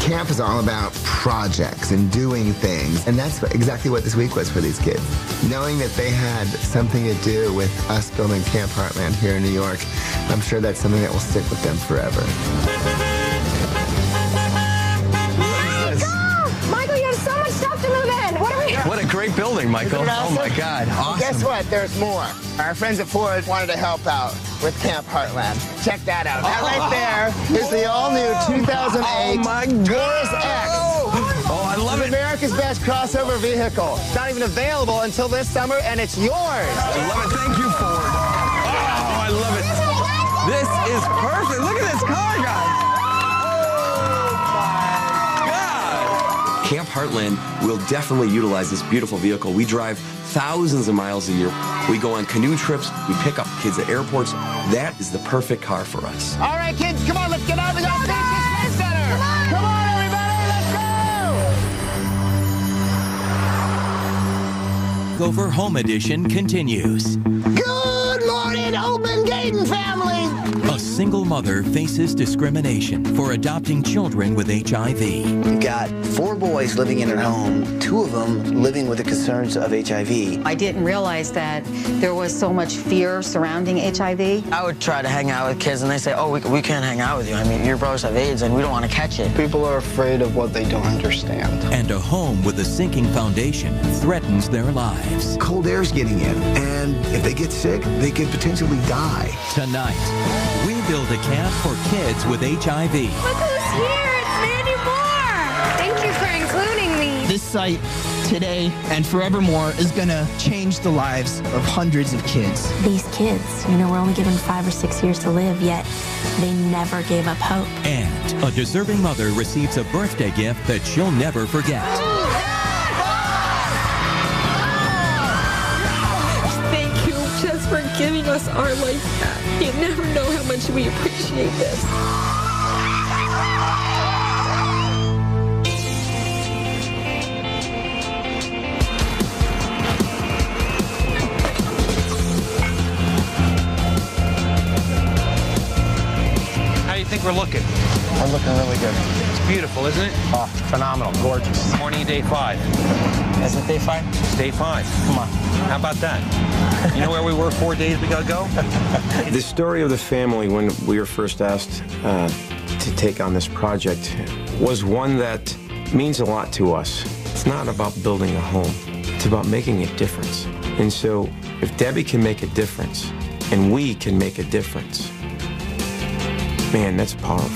Camp is all about projects and doing things, and that's exactly what this week was for these kids. Knowing that they had something to do with us building Camp Heartland here in New York, I'm sure that's something that will stick with them forever. Michael, you have so much stuff to move in. What are we? What a great building, Michael. Oh my God, awesome. Guess what? There's more. Our friends at Ford wanted to help out with Camp Heartland. Check that out. That right there is the all-new 2008 Taurus X. Oh, I love it. America's best crossover vehicle. It's not even available until this summer, and it's yours. I love it. Thank you, Ford. Oh, I love it. This is perfect. Look at this car, guys. Camp Heartland will definitely utilize this beautiful vehicle. We drive thousands of miles a year. We go on canoe trips. We pick up kids at airports. That is the perfect car for us. All right, kids, come on, let's get out of the Space Center. Come on, everybody, let's go. Makeover Home Edition continues. Good morning, Oatman Gaitan family. A single mother faces discrimination for adopting children with HIV. We've got 4 boys living in her home, 2 of them living with the concerns of HIV. I didn't realize that there was so much fear surrounding HIV. I would try to hang out with kids, and they say, oh, we can't hang out with you. I mean, your brothers have AIDS, and we don't want to catch it. People are afraid of what they don't understand. And a home with a sinking foundation threatens their lives. Cold air's getting in, and if they get sick, they could potentially die. Tonight, we build a camp for kids with HIV. Look who's here. It's Mandy Moore. Thank you for including me. This site, today and forevermore, is going to change the lives of hundreds of kids. These kids, you know, we're only given 5 or 6 years to live, yet they never gave up hope. And a deserving mother receives a birthday gift that she'll never forget. Thank you just for giving us our life back. You never know how much we appreciate this. How do you think we're looking? We're looking really good. It's beautiful, isn't it? Oh, phenomenal, gorgeous. Morning of day 5. Is it day 5? It's day 5. Come on. How about that? You know where we were 4 days ago? The story of the family when we were first asked to take on this project was one that means a lot to us. It's not about building a home. It's about making a difference. And so if Debbie can make a difference and we can make a difference, man, that's powerful.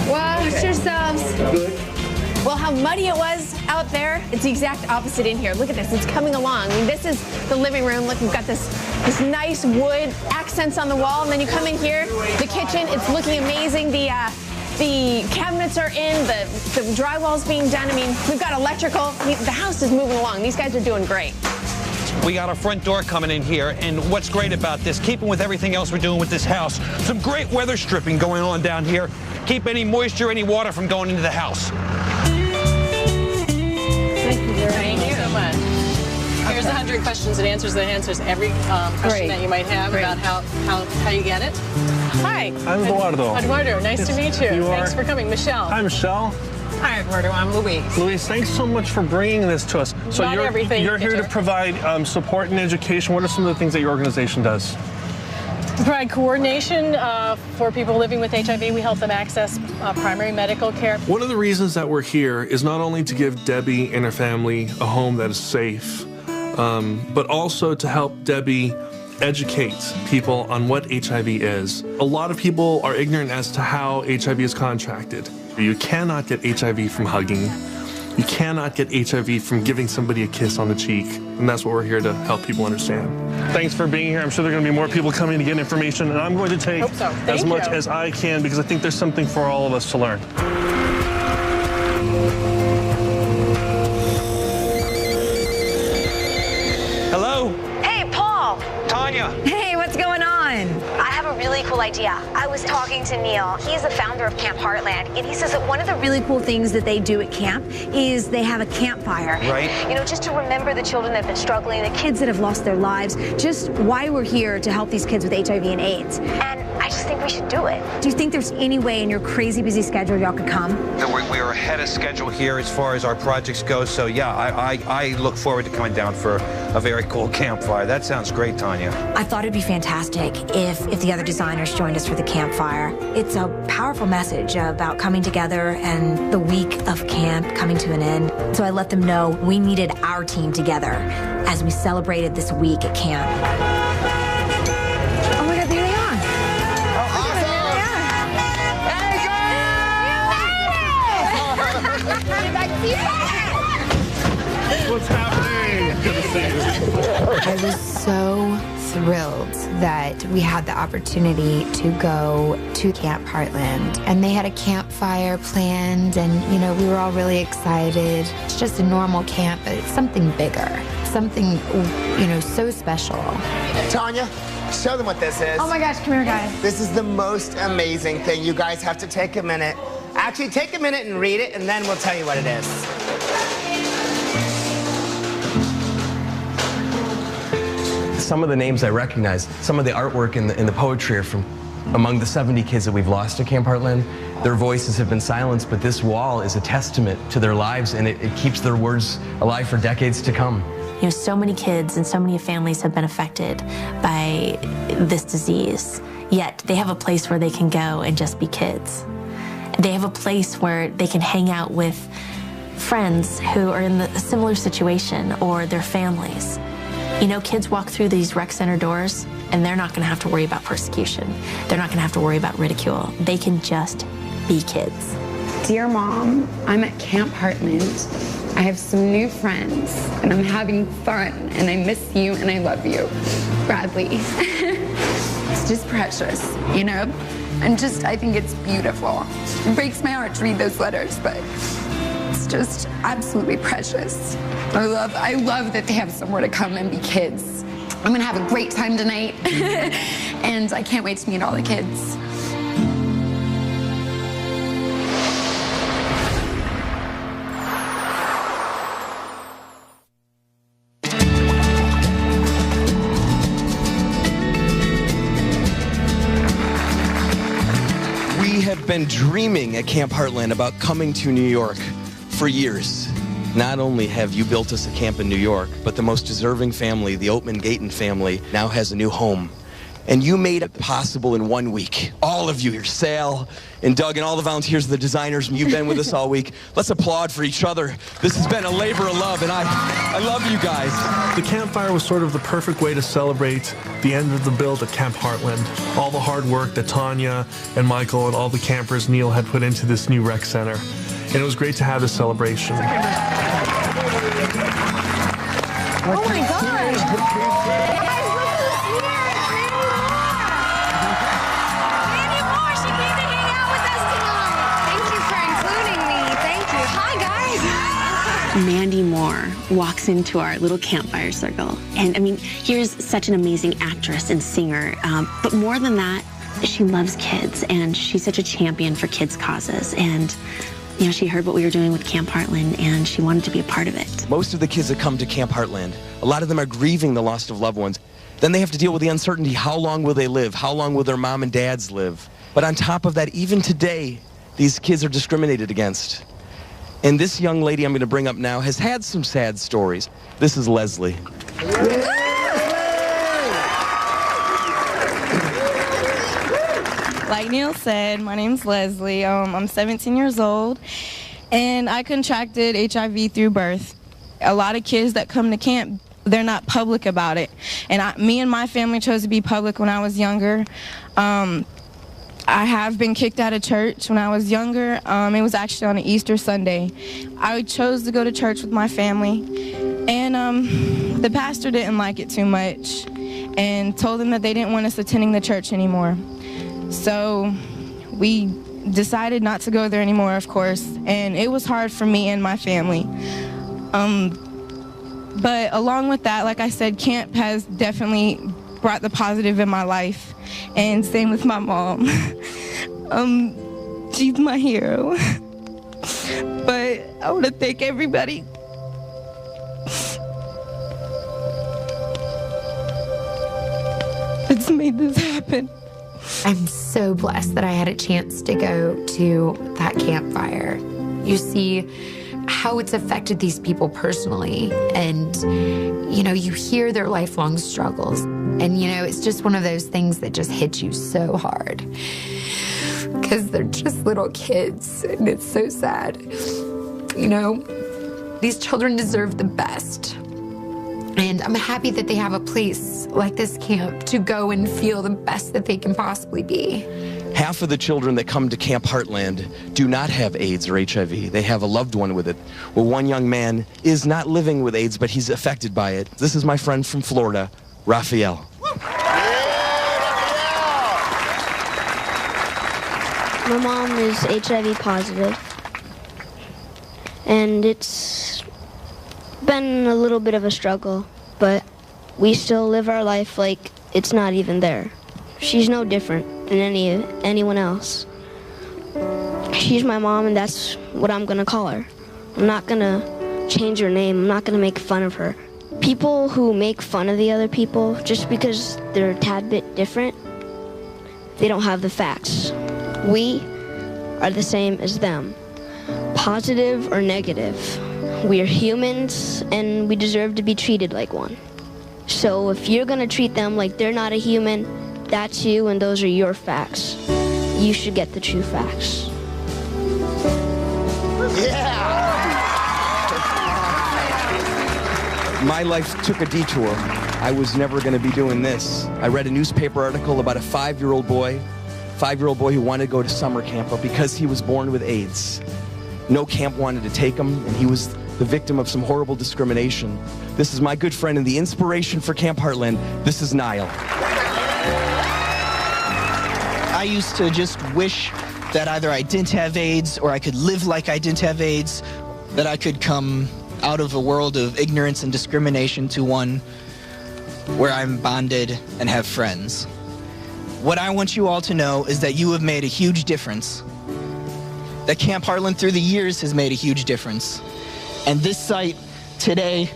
Wash yourselves. Good. Well, how muddy it was out there, it's the exact opposite in here. Look at this, it's coming along. I mean, this is the living room. Look, we've got this nice wood accents on the wall, and then you come in here, the kitchen, it's looking amazing. The cabinets are in, the drywall's being done. I mean, we've got electrical. The house is moving along. These guys are doing great. We got our front door coming in here, and what's great about this, keeping with everything else we're doing with this house, some great weather stripping going on down here. Keep any moisture, any water from going into the house. Thank you so much. Here's 100 questions and answers that answers every question that you might have about how you get it. Hi. I'm Eduardo. Eduardo, nice to meet you. Thanks for coming. Michelle. Hi, Michelle. Hi, Eduardo. I'm Louise. Louise, thanks so much for bringing this to us. So Not everything, you're here to Peter. provide support and education. What are some of the things that your organization does? We provide coordination for people living with HIV. We help them access primary medical care. One of the reasons that we're here is not only to give Debbie and her family a home that is safe, but also to help Debbie educate people on what HIV is. A lot of people are ignorant as to how HIV is contracted. You cannot get HIV from hugging. You cannot get HIV from giving somebody a kiss on the cheek. And that's what we're here to help people understand. Thanks for being here. I'm sure there are going to be more people coming to get information, and I'm going to take as much as I can because I think there's something for all of us to learn. Hello? Hey, Paul. Tanya. Hey, what's going on? I have a really cool idea. I was talking to Neil. He's the founder of Camp Heartland, and he says that one of the really cool things that they do at camp is they have a campfire. Right. You know, just to remember the children that have been struggling, the kids that have lost their lives, just why we're here to help these kids with HIV and AIDS. And I just think we should do it. Do you think there's any way in your crazy busy schedule y'all could come? We're ahead of schedule here as far as our projects go, so yeah, I look forward to coming down for a very cool campfire. That sounds great, Tanya. I thought it'd be fantastic if the other designers joined us for the campfire. It's a powerful message about coming together and the week of camp coming to an end. So I let them know we needed our team together as we celebrated this week at camp. Oh my God, there they are. What's happening? Good to see you. I was so thrilled that we had the opportunity to go to Camp Heartland, and they had a campfire planned, and you know, we were all really excited. It's just a normal camp, but it's something bigger, something, you know, so special. Tanya, show them what this is. Oh my gosh, come here, guys. This is the most amazing thing. You guys have to take a minute. Actually, take a minute and read it, and then we'll tell you what it is. Some of the names I recognize, some of the artwork in the poetry are from among the 70 kids that we've lost at Camp Heartland. Their voices have been silenced, but this wall is a testament to their lives, and it keeps their words alive for decades to come. You know, so many kids and so many families have been affected by this disease, yet they have a place where they can go and just be kids. They have a place where they can hang out with friends who are in a similar situation or their families. You know, kids walk through these rec center doors and they're not going to have to worry about persecution. They're not going to have to worry about ridicule. They can just be kids. Dear Mom, I'm at Camp Heartland. I have some new friends and I'm having fun and I miss you and I love you. Bradley. It's just precious, you know? And just, I think it's beautiful. It breaks my heart to read those letters, but it's just absolutely precious. I love that they have somewhere to come and be kids. I'm gonna have a great time tonight, and I can't wait to meet all the kids. We have been dreaming at Camp Heartland about coming to New York for years. Not only have you built us a camp in New York, but the most deserving family, the Oatman Gaitan family, now has a new home. And you made it possible in 1 week. All of you here, Sal and Doug and all the volunteers and the designers, you've been with us all week. Let's applaud for each other. This has been a labor of love, and I love you guys. The campfire was sort of the perfect way to celebrate the end of the build at Camp Heartland. All the hard work that Tanya and Michael and all the campers Neil had put into this new rec center. And it was great to have this celebration. Oh my God! Mandy Moore, she came to hang out with us tonight. Thank you for including me. Thank you. Hi, guys. Mandy Moore walks into our little campfire circle. And I mean, here's such an amazing actress and singer. But more than that, she loves kids and she's such a champion for kids' causes. And you know, she heard what we were doing with Camp Heartland and she wanted to be a part of it. Most of the kids that come to Camp Heartland, a lot of them are grieving the loss of loved ones. Then they have to deal with the uncertainty. How long will they live? How long will their mom and dads live? But on top of that, even today, these kids are discriminated against. And this young lady I'm going to bring up now has had some sad stories. This is Leslie. Like Neil said, my name's Leslie. I'm 17 years old, and I contracted HIV through birth. A lot of kids that come to camp they're not public about it. And me and my family chose to be public when I was younger. I have been kicked out of church when I was younger. It was actually on an Easter Sunday. I chose to go to church with my family, and the pastor didn't like it too much and told them that they didn't want us attending the church anymore. So we decided not to go there anymore, of course, and it was hard for me and my family. But along with that, like I said, camp has definitely brought the positive in my life, and same with my mom. She's my hero. But I want to thank everybody. That's made this happen. I'm so blessed that I had a chance to go to that campfire. You see how it's affected these people personally, and you hear their lifelong struggles, and it's just one of those things that just hits you so hard because they're just little kids, and it's so sad. These children deserve the best, and I'm happy that they have a place like this camp to go and feel the best that they can possibly be. Half of the children that come to Camp Heartland do not have AIDS or HIV. They have a loved one with it. Well, one young man is not living with AIDS, but he's affected by it. This is my friend from Florida, Raphael. My mom is HIV positive, and it's been a little bit of a struggle, but we still live our life like it's not even there. She's no different than anyone else. She's my mom, and that's what I'm gonna call her. I'm not gonna change her name. I'm not gonna make fun of her. People who make fun of the other people just because they're a tad bit different, they don't have the facts. We are the same as them, positive or negative. We are humans, and we deserve to be treated like one. So if you're gonna treat them like they're not a human, that's you, and those are your facts. You should get the true facts. My life took a detour. I was never going to be doing this. I read a newspaper article about a 5-year-old boy who wanted to go to summer camp, but because he was born with AIDS, no camp wanted to take him, and he was the victim of some horrible discrimination. This is my good friend and the inspiration for Camp Heartland. This is Niall. I used to just wish that either I didn't have AIDS or I could live like I didn't have AIDS, that I could come out of a world of ignorance and discrimination to one where I'm bonded and have friends. What I want you all to know is that you have made a huge difference. That Camp Heartland through the years has made a huge difference. And this site today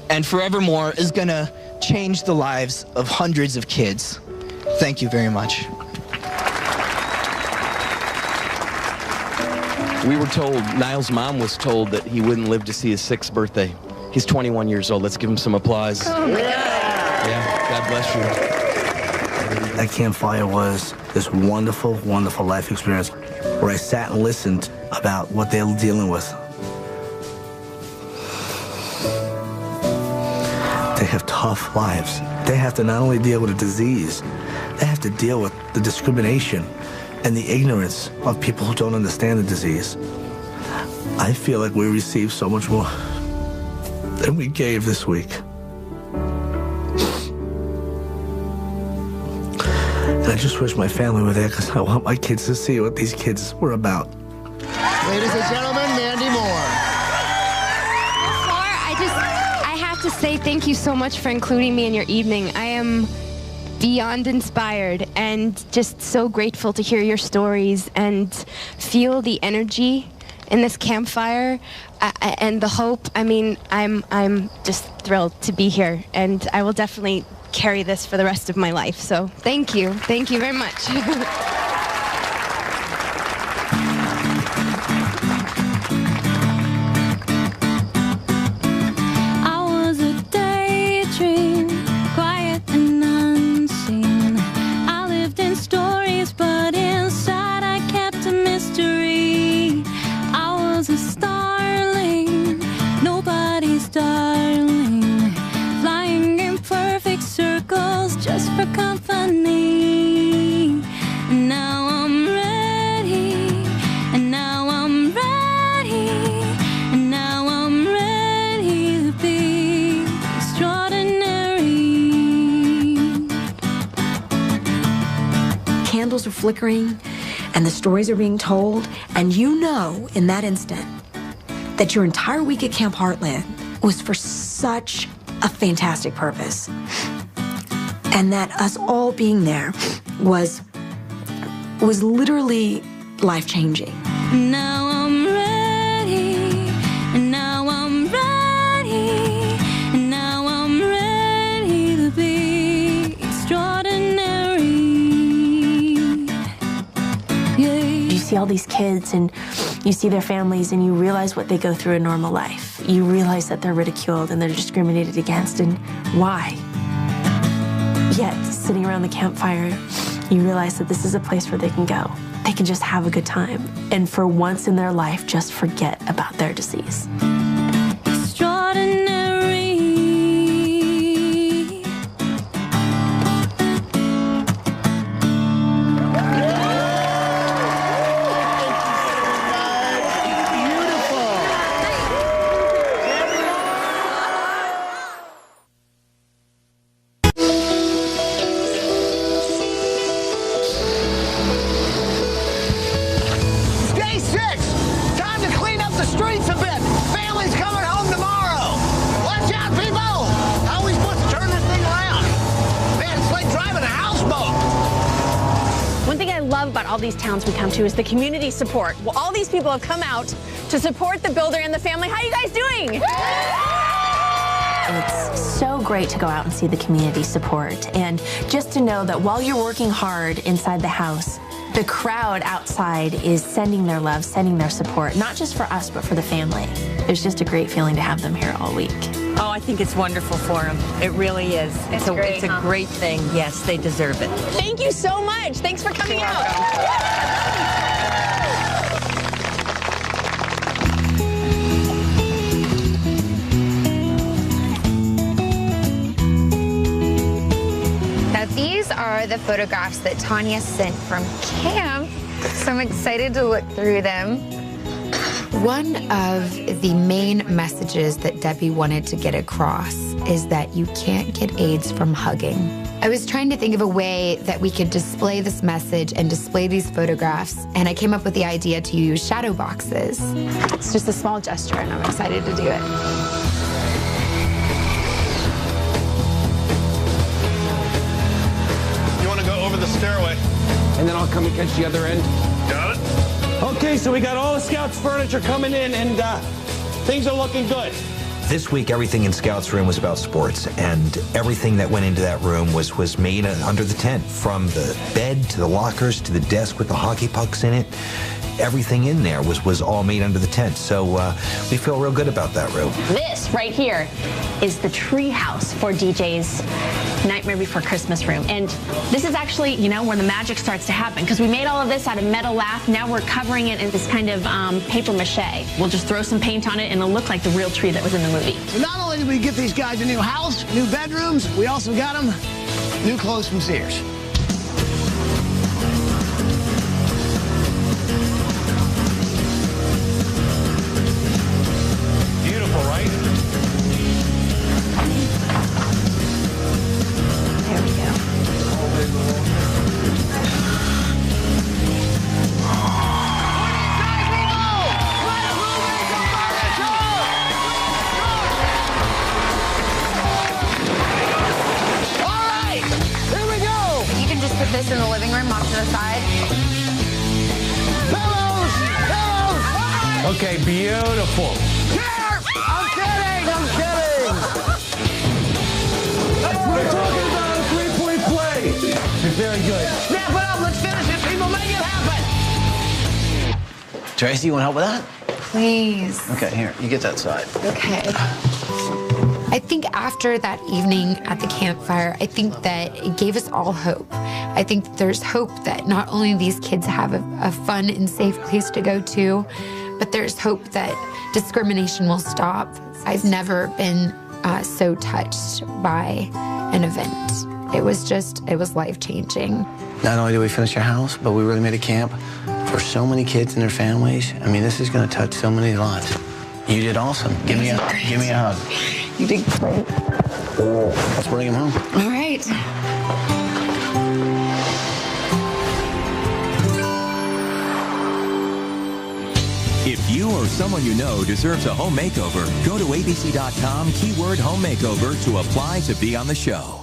and forevermore is gonna change the lives of hundreds of kids. Thank you very much. We were told, Niall's mom was told that he wouldn't live to see his 6th birthday. He's 21 years old. Let's give him some applause. Oh my God. Yeah, God bless you. That campfire was this wonderful, wonderful life experience where I sat and listened about what they were dealing with. They have tough lives. They have to not only deal with a disease, they have to deal with the discrimination and the ignorance of people who don't understand the disease. I feel like we received so much more than we gave this week. And I just wish my family were there because I want my kids to see what these kids were about. Ladies and gentlemen, Mandy Moore. I have to say thank you so much for including me in your evening. I am beyond inspired and just so grateful to hear your stories and feel the energy in this campfire and the hope. I mean, I'm just thrilled to be here, and I will definitely carry this for the rest of my life. So thank you very much. candles are flickering and the stories are being told, and you know in that instant that your entire week at Camp Heartland was for such a fantastic purpose. And that us all being there was literally life-changing. Now I'm ready, now I'm ready, now I'm ready to be extraordinary. Yeah. You see all these kids and you see their families and you realize what they go through in normal life. You realize that they're ridiculed and they're discriminated against, and why? Yet, sitting around the campfire, you realize that this is a place where they can go. They can just have a good time, and for once in their life, just forget about their disease. Extraordinary. Day 6, time to clean up the streets a bit. Family's coming home tomorrow. Watch out, people. How are we supposed to turn this thing around? Man, it's like driving a houseboat. One thing I love about all these towns we come to is the community support. Well, all these people have come out to support the builder and the family. How are you guys doing? It's so great to go out and see the community support, and just to know that while you're working hard inside the house, the crowd outside is sending their love, sending their support, not just for us, but for the family. It's just a great feeling to have them here all week. Oh, I think it's wonderful for them. It really is. It's a great thing. Yes, they deserve it. Thank you so much. Thanks for coming out. Now, these are the photographs that Tanya sent from camp, so I'm excited to look through them. One of the main messages that Debbie wanted to get across is that you can't get AIDS from hugging. I was trying to think of a way that we could display this message and display these photographs, and I came up with the idea to use shadow boxes. It's just a small gesture, and I'm excited to do it. You want to go over the stairway? And then I'll come and catch the other end. Got it. Okay, so we got all the Scouts furniture coming in, and things are looking good. This week, everything in Scout's room was about sports, and everything that went into that room was made under the tent, from the bed to the lockers to the desk with the hockey pucks in it. Everything in there was all made under the tent, so we feel real good about that room. This right here is the tree house for DJ's Nightmare Before Christmas room. And this is actually, you know, where the magic starts to happen, because we made all of this out of metal lath. Now we're covering it in this kind of paper mache. We'll just throw some paint on it and it'll look like the real tree that was in the movie. So not only did we get these guys a new house, new bedrooms, we also got them new clothes from Sears. Beautiful, right? There we go. You can just put this in the living room off to the side. Pillows! Pillows! Okay, beautiful. Here! I'm kidding! I'm kidding! That's what I'm talking about, a three-point play. Very good. Snap it up! Let's finish it, people! Make it happen! Tracy, you want help with that? Please. Okay, here. You get that side. Okay. I think after that evening at the campfire, I think that it gave us all hope. I think that there's hope that not only these kids have a fun and safe place to go to, but there's hope that discrimination will stop. I've never been so touched by an event. It was life-changing. Not only did we finish our house, but we really made a camp for so many kids and their families. I mean, this is going to touch so many lives. You did awesome. Give me a hug. You did great. Let's bring him home. All right. or someone you know deserves a home makeover, go to abc.com, keyword home makeover to apply to be on the show.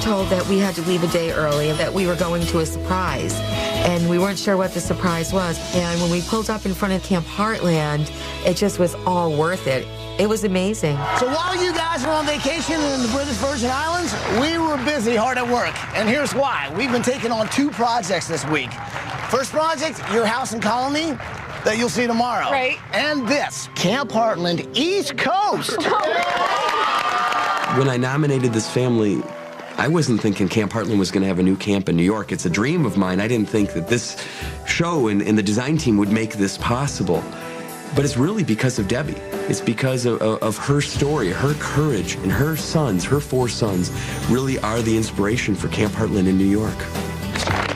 Told that we had to leave a day early and that we were going to a surprise, and we weren't sure what the surprise was. And when we pulled up in front of Camp Heartland, it just was all worth it. It was amazing. So while you guys were on vacation in the British Virgin Islands, we were busy hard at work. And here's why. We've been taking on 2 projects this week. First project, your house and colony that you'll see tomorrow. Right. And this, Camp Heartland East Coast. When I nominated this family, I wasn't thinking Camp Heartland was going to have a new camp in New York. It's a dream of mine. I didn't think that this show and the design team would make this possible. But it's really because of Debbie. It's because of her story, her courage, and her sons, her 4 sons, really are the inspiration for Camp Heartland in New York.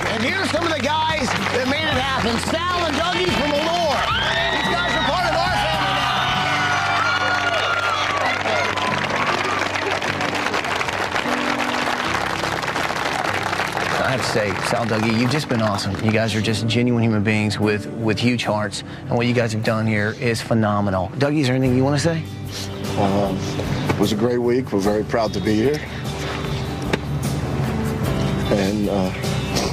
And here's some of the guys that made it happen. Sal and Dougie from Allure. These guys are part of our family now. I have to say, Sal, Dougie, you've just been awesome. You guys are just genuine human beings with huge hearts, and what you guys have done here is phenomenal. Dougie, is there anything you want to say? It was a great week. We're very proud to be here. And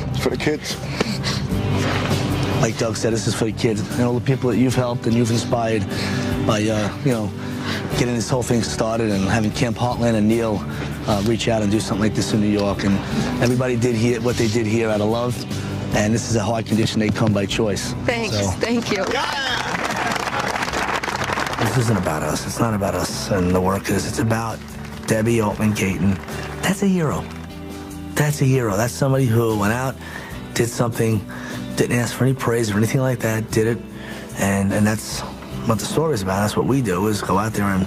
it's for the kids. Like Doug said, this is for the kids and all the people that you've helped and you've inspired by, getting this whole thing started and having Camp Heartland and Neil reach out and do something like this in New York. And everybody did here what they did here out of love. And this is a hard condition. They come by choice. Thanks. So, Thank you. this isn't about us. It's not about us and the workers. It's about Debbie Oatman Gaitan. That's a hero. That's a hero. That's somebody who went out, did something, didn't ask for any praise or anything like that, did it. And that's what the story is about. That's what we do, is go out there and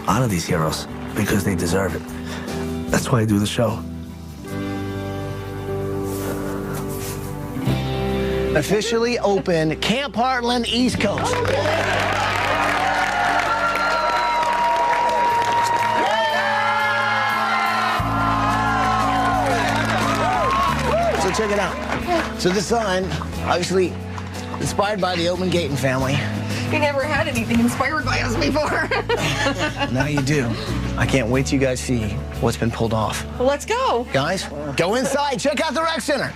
honor these heroes because they deserve it. That's why I do the show. Officially open Camp Heartland East Coast. So check it out. So this sign, obviously inspired by the Oatman Gaitan family. You never had anything inspired by us before. Now you do. I can't wait till you guys see what's been pulled off. Well, let's go. Guys, go inside. Check out the rec center.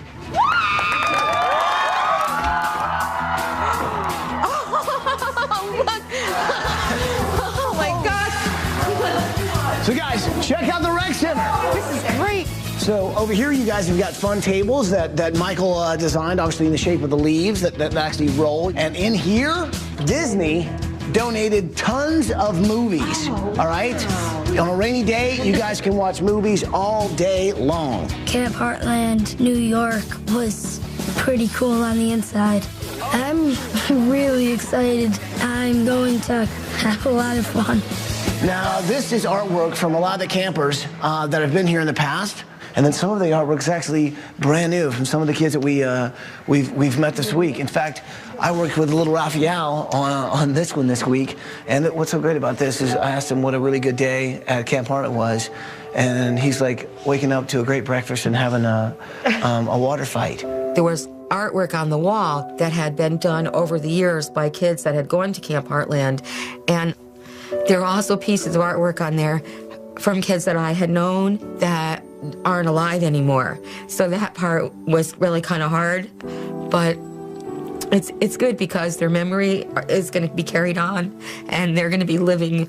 Oh my gosh. So guys, check out the rec center. This is great. So over here, you guys have got fun tables that Michael designed, obviously in the shape of the leaves that actually roll. And in here, Disney donated tons of movies, all right? On a rainy day, you guys can watch movies all day long. Camp Heartland, New York was pretty cool on the inside. I'm really excited. I'm going to have a lot of fun. Now, this is artwork from a lot of the campers that have been here in the past. And then some of the artwork's actually brand new from some of the kids that we've met this week. In fact, I worked with little Raphael on this one this week. And what's so great about this is I asked him what a really good day at Camp Heartland was. And he's like waking up to a great breakfast and having a water fight. There was artwork on the wall that had been done over the years by kids that had gone to Camp Heartland. And there were also pieces of artwork on there from kids that I had known that aren't alive anymore. So that part was really kind of hard, but it's good because their memory is going to be carried on and they're going to be living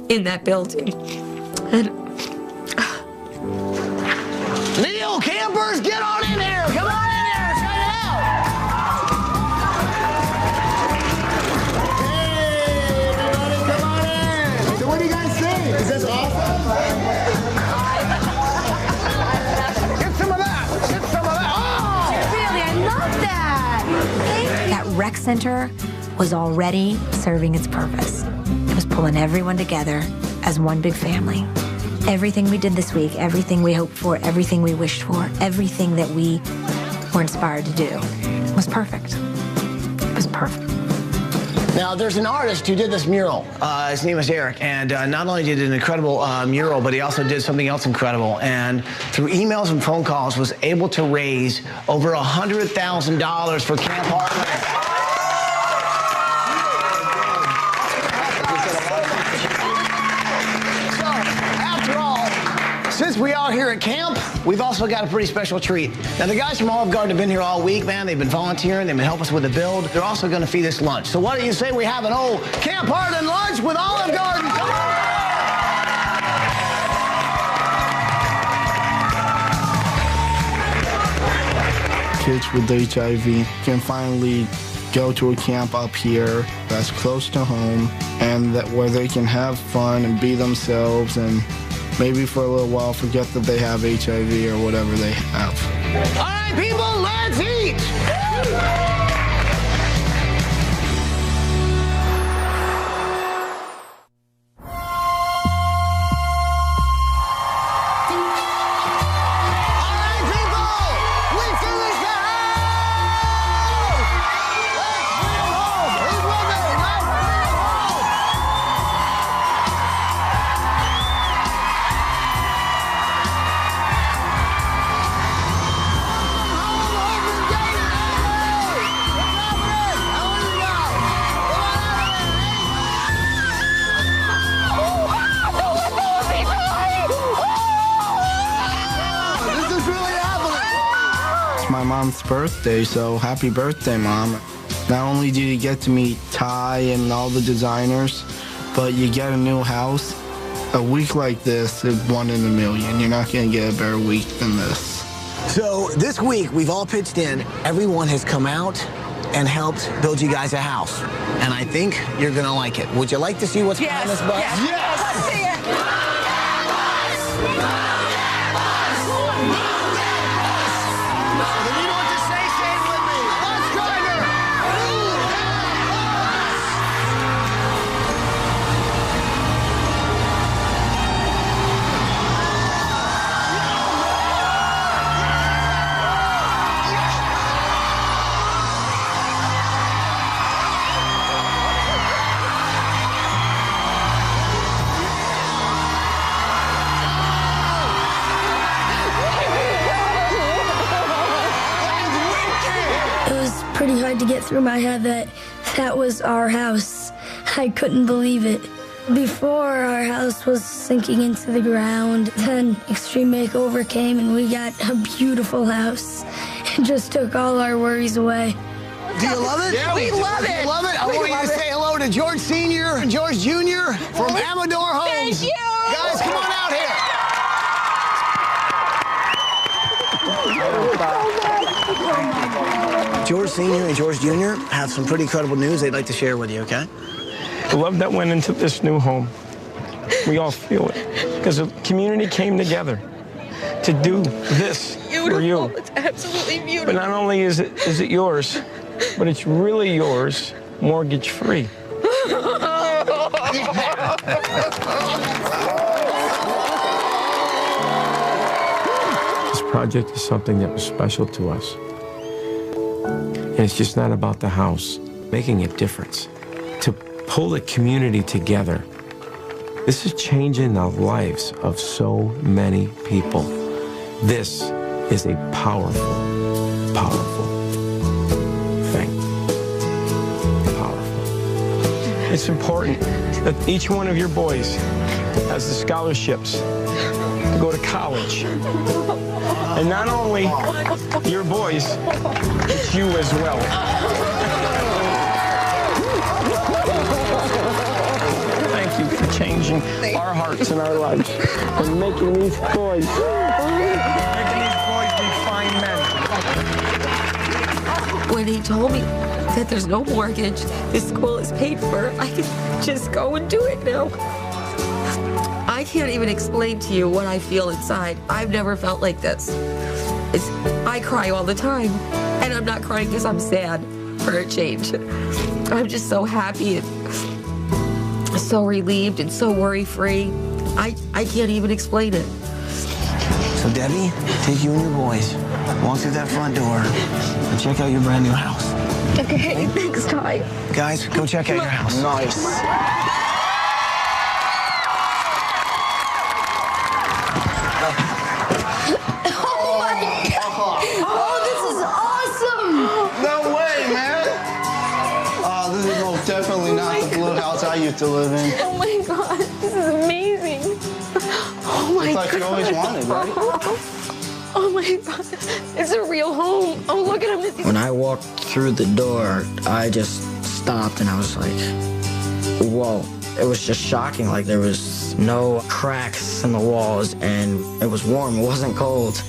in that building. And Neil, campers, get on in here! Come on in here! Check it out! Hey, everybody, come on in! So what do you guys think? Is this awesome? Get some of that! Get some of that! Oh! Really, I love that! That rec center was already serving its purpose. It was pulling everyone together as one big family. Everything we did this week, everything we hoped for, everything we wished for, everything that we were inspired to do was perfect. It was perfect. Now, there's an artist who did this mural. His name is Eric, and not only did an incredible mural, but he also did something else incredible. And through emails and phone calls, was able to raise over $100,000 for Camp Heartland. Since we are here at camp, we've also got a pretty special treat. Now, the guys from Olive Garden have been here all week, man. They've been volunteering. They've been helping us with the build. They're also going to feed us lunch. So why don't you say we have an old Camp Heartland lunch with Olive Garden? Come on! Kids with HIV can finally go to a camp up here that's close to home and that where they can have fun and be themselves and maybe for a little while forget that they have HIV or whatever they have. All right, people, let's eat! My mom's birthday, so happy birthday, Mom. Not only do you get to meet Ty and all the designers, but you get a new house. A week like this is 1 in a million. You're not going to get a better week than this. So this week, we've all pitched in. Everyone has come out and helped build you guys a house. And I think you're going to like it. Would you like to see what's behind this bus? Yes. Let's see it. Pretty hard to get through my head that that was our house. I couldn't believe it. Before, our house was sinking into the ground. Then Extreme Makeover came and we got a beautiful house. It just took all our worries away. Do you love it? Yeah, we love it. You love it? I want you to say hello to George Sr. and George Jr. from Amador Homes. Thank you. Guys, come on out here. George Sr. and George Jr. have some pretty incredible news they'd like to share with you, okay? The love that went into this new home, we all feel it. Because the community came together to do this for you. It's absolutely beautiful. But not only is it yours, but it's really yours, mortgage-free. This project is something that was special to us. And it's just not about the house, making a difference. To pull the community together, this is changing the lives of so many people. This is a powerful, powerful thing. Powerful. It's important that each one of your boys has the scholarships to go to college. And not only your boys, it's you as well. Thank you for changing our hearts and our lives and making these boys be fine men. When he told me that there's no mortgage, this school is paid for, I can just go and do it now. I can't even explain to you what I feel inside. I've never felt like this. I cry all the time, and I'm not crying because I'm sad. for a change. I'm just so happy and so relieved and so worry-free. I can't even explain it. So Debbie, take you and your boys, walk through that front door, and check out your brand new house. Okay, thanks, Ty. Guys, go check out your house. Nice. Oh my God! Oh, this is awesome! No way, man. Oh, this is most definitely not the blue house I used to live in. Oh my God, this is amazing. Oh my It's God. like you always wanted, right? Oh my God, it's a real home. Oh, look at him. When I walked through the door, I just stopped and I was like, whoa. It was just shocking. Like there was no cracks in the walls and it was warm. It wasn't cold.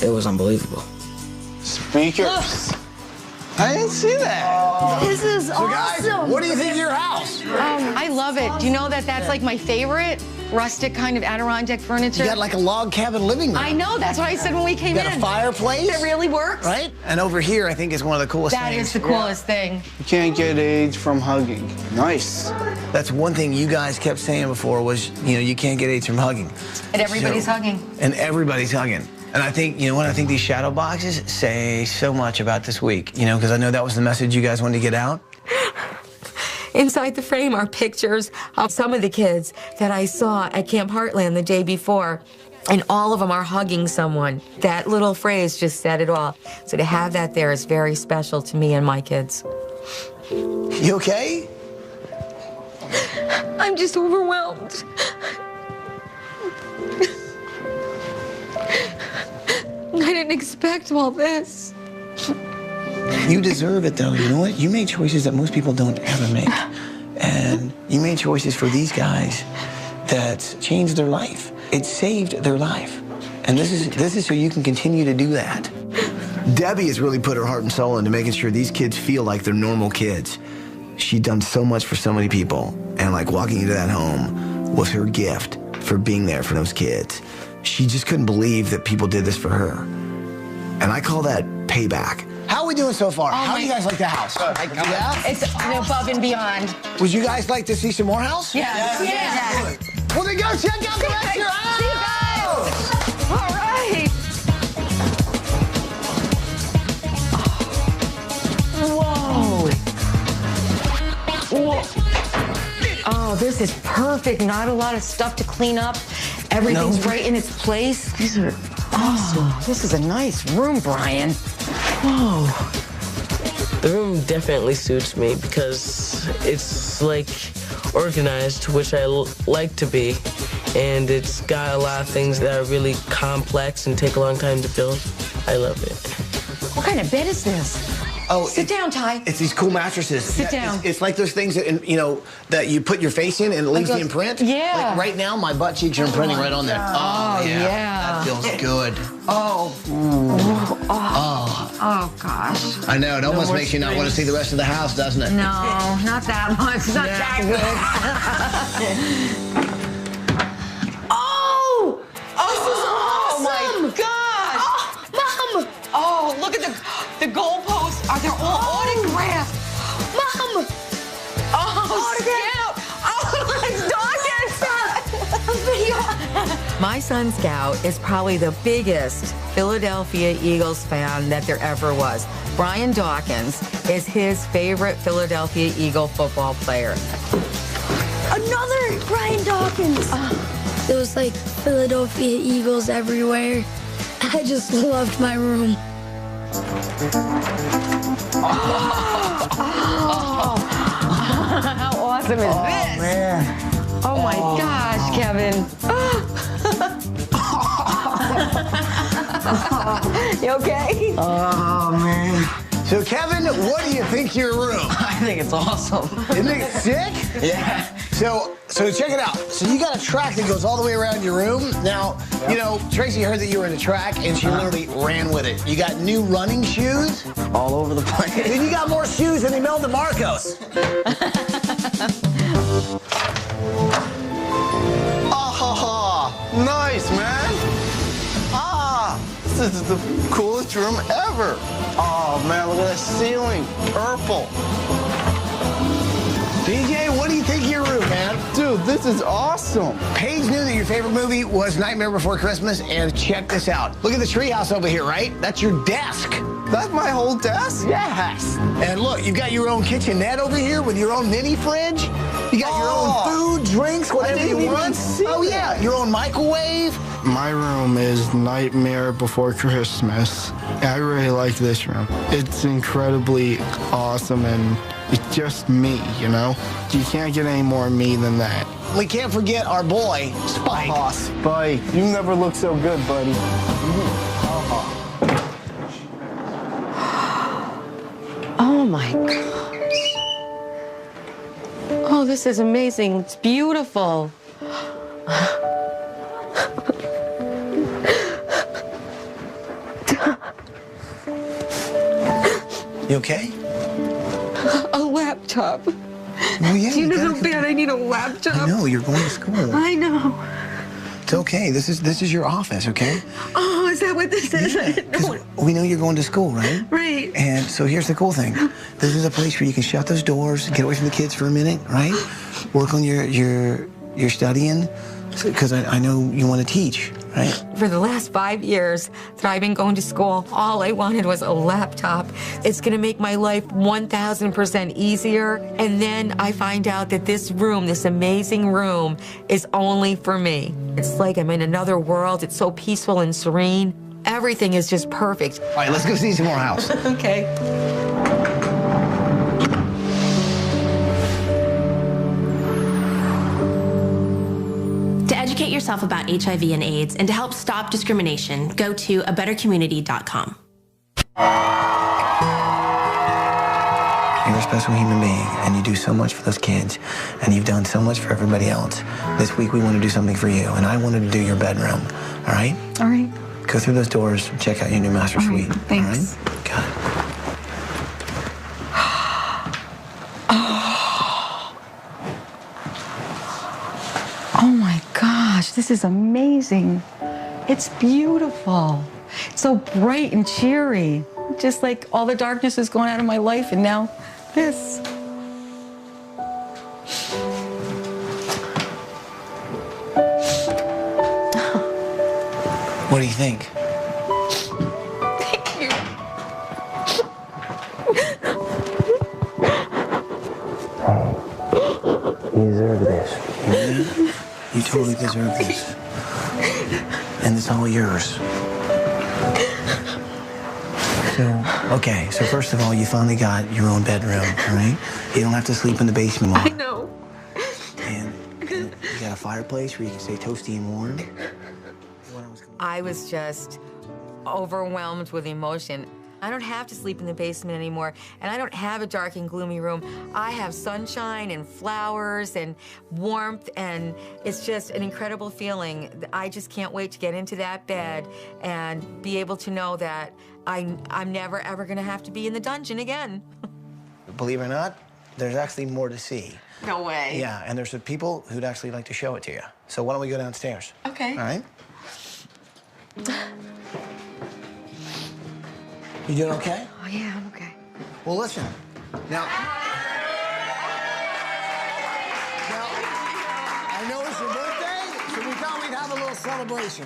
It was unbelievable. Speakers. I didn't see that. This is So guys, awesome. what do you think of your house? I love it. Do you know that that's like my favorite rustic kind of Adirondack furniture? You got like a log cabin living room. I know. That's what I said when we came You in. got a fireplace. It really works. Right? And over here, I think is one of the coolest That things. is the coolest thing. You can't get AIDS from hugging. Nice. That's one thing you guys kept saying before was, you know, you can't get AIDS from hugging. And everybody's hugging. And everybody's hugging. And I think, you know what, I think these shadow boxes say so much about this week, you know, because I know that was the message you guys wanted to get out. Inside the frame are pictures of some of the kids that I saw at Camp Heartland the day before. And all of them are hugging someone. That little phrase just said it all. So to have that there is very special to me and my kids. You okay? I'm just overwhelmed. I didn't expect all this. You deserve it, though. You know what? You made choices that most people don't ever make. And you made choices for these guys that changed their life. It saved their life. And this is so you can continue to do that. Debbie has really put her heart and soul into making sure these kids feel like they're normal kids. She's done so much for so many people. And like walking into that home was her gift for being there for those kids. She just couldn't believe that people did this for her. And I call that payback. How are we doing so far? How do you guys like the house? Yeah? It's above and beyond. Would you guys like to see some more house? Yes. Yes. Well, then go check out the rest of your house. See you guys. All right. Whoa. Oh, this is perfect. Not a lot of stuff to clean up. Everything's right in its place. These are awesome. Oh, this is a nice room, Brian. Whoa. The room definitely suits me because it's like organized, which I like to be. And it's got a lot of things that are really complex and take a long time to build. I love it. What kind of bed is this? Oh, sit down, Ty. It's these cool mattresses. Sit down. It's like those things that, you know, that you put your face in and it leaves the imprint. Yeah. Like right now, my butt cheeks are imprinting right on there. Oh, yeah. That feels good. Oh. Oh, gosh. I know. It almost makes you not want to see the rest of the house, doesn't it? No, not that much. Not that good. Oh! This is awesome! Oh, my gosh! Mom! Oh, look at the goalposts. Are they all autographed? Mom! Oh, Scout! Oh, it's My son Scout is probably the biggest Philadelphia Eagles fan that there ever was. Brian Dawkins is his favorite Philadelphia Eagle football player. Another Brian Dawkins. There was like Philadelphia Eagles everywhere. I just loved my room. How awesome is this? Man. Oh my gosh, Kevin. You okay? Oh, man. So, Kevin, what do you think of your room? I think it's awesome. Isn't it sick? Yeah. So check it out. So you got a track that goes all the way around your room. Now, you know, Tracy heard that you were in a track, and she literally ran with it. You got new running shoes. All over the place. Dude, you got more shoes than Imelda Marcos. Nice, man. This is the coolest room ever. Oh man, look at that ceiling, purple. DJ, what do you think of your room, man? Dude, this is awesome. Paige knew that your favorite movie was Nightmare Before Christmas, and check this out. Look at the treehouse over here, right? That's your desk. That's my whole desk? Yes. And look, you've got your own kitchenette over here with your own mini fridge. You got your own food, drinks, whatever you want. Oh, yeah, your own microwave. My room is Nightmare Before Christmas. I really like this room. It's incredibly awesome and it's just me, you know? You can't get any more me than that. We can't forget our boy, Spike. Oh, Spike, you never look so good, buddy. Oh my gosh. Oh, this is amazing. It's beautiful. You okay? A laptop. Oh, yeah. Do you know how bad I need a laptop? I know, you're going to school. I know. It's okay. This is your office, okay? Oh, is that what this is? I didn't know. We know you're going to school, right? Right. And so here's the cool thing. This is a place where you can shut those doors, get away from the kids for a minute, right? Work on your studying, because I know you want to teach, right? For the last 5 years that I've been going to school, all I wanted was a laptop. It's going to make my life 1,000% easier. And then I find out that this room, this amazing room, is only for me. It's like I'm in another world. It's so peaceful and serene. Everything is just perfect. All right, let's go see some more house. Okay. To educate yourself about HIV and AIDS and to help stop discrimination, go to abettercommunity.com. You're a special human being, and you do so much for those kids, and you've done so much for everybody else. This week, we want to do something for you, and I wanted to do your bedroom, all right? All right. Go through those doors, check out your new master suite. Thanks. All right? Got it. Oh my gosh, this is amazing. It's beautiful. It's so bright and cheery. Just like all the darkness is going out of my life, and now this. What do you think? Thank you. You deserve this. You totally deserve this. And it's all yours. So first of all, you finally got your own bedroom, all right? You don't have to sleep in the basement I anymore. know. And you got a fireplace where you can stay toasty and warm. I was just overwhelmed with emotion. I don't have to sleep in the basement anymore, and I don't have a dark and gloomy room. I have sunshine and flowers and warmth, and it's just an incredible feeling. I just can't wait to get into that bed and be able to know that I'm never, ever gonna have to be in the dungeon again. Believe it or not, there's actually more to see. No way. Yeah, and there's some people who'd actually like to show it to you. So why don't we go downstairs? Okay. All right? You doing okay? Oh, yeah, I'm okay. Well, listen. Now, I know it's your birthday, so we thought we'd have a little celebration.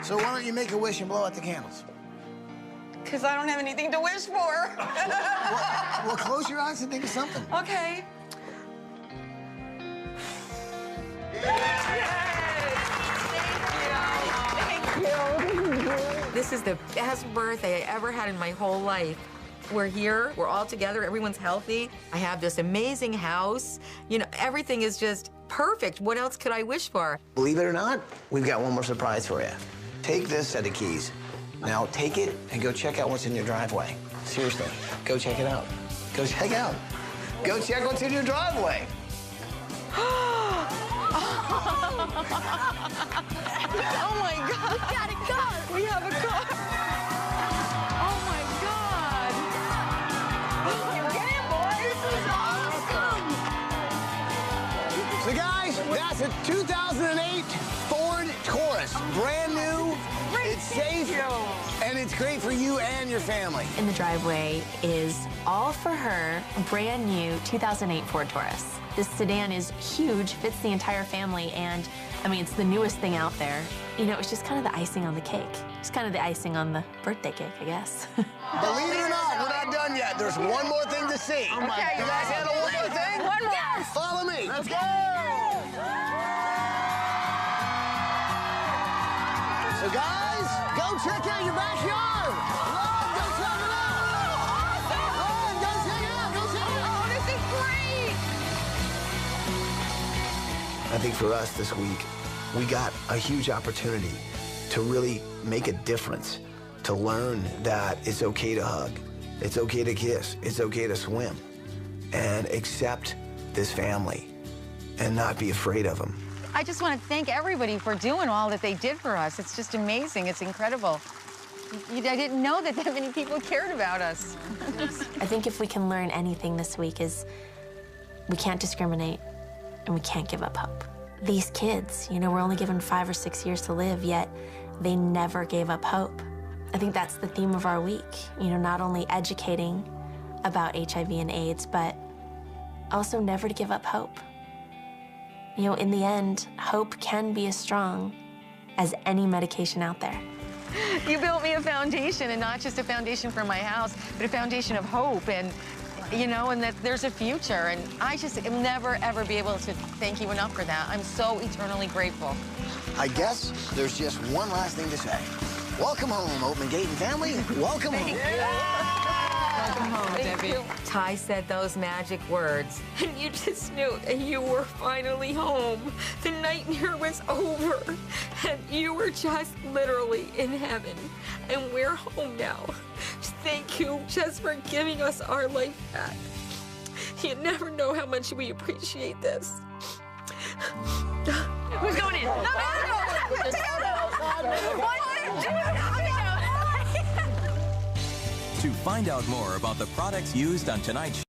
So why don't you make a wish and blow out the candles? Because I don't have anything to wish for. Well, close your eyes and think of something. Okay. This is the best birthday I ever had in my whole life. We're here, we're all together, everyone's healthy. I have this amazing house. You know, everything is just perfect. What else could I wish for? Believe it or not, we've got one more surprise for you. Take this set of keys. Now take it and go check out what's in your driveway. Seriously, go check it out. Go check out. Go check what's in your driveway. Oh my God. We got a car. We have a car. Oh my God. Get it, boys. This is awesome. So guys, that's a 2008 Ford Taurus, brand new. it's safe, and it's great for you and your family. In the driveway is all for her brand new 2008 Ford Taurus. This sedan is huge, fits the entire family, and I mean, it's the newest thing out there. You know, it's just kind of the icing on the cake. It's kind of the icing on the birthday cake, I guess. Believe it or not, we're not done yet. There's one more thing to see. Oh my You guys handle one more thing? One more. Yes. Follow me. Let's go. So guys, go check out your backyard. Love, go check it out. Love, go check it out. Go check it out. Oh, this is great. I think for us this week, we got a huge opportunity to really make a difference, to learn that it's okay to hug, it's okay to kiss, it's okay to swim, and accept this family and not be afraid of them. I just want to thank everybody for doing all that they did for us. It's just amazing. It's incredible. I didn't know that many people cared about us. I think if we can learn anything this week is we can't discriminate and we can't give up hope. These kids, you know, we're only given 5 or 6 years to live, yet they never gave up hope. I think that's the theme of our week. You know, not only educating about HIV and AIDS, but also never to give up hope. You know, in the end, hope can be as strong as any medication out there. You built me a foundation, and not just a foundation for my house, but a foundation of hope, and you know, and that there's a future. And I just will never, ever be able to thank you enough for that. I'm so eternally grateful. I guess there's just one last thing to say. Welcome home, Oatman Gaitan family. Welcome home. Welcome home, Debbie. Ty said those magic words, and you just knew that you were finally home. The nightmare was over, and you were just literally in heaven. And we're home now. Thank you just for giving us our life back. You never know how much we appreciate this. Who's going in? No. To find out more about the products used on tonight's show,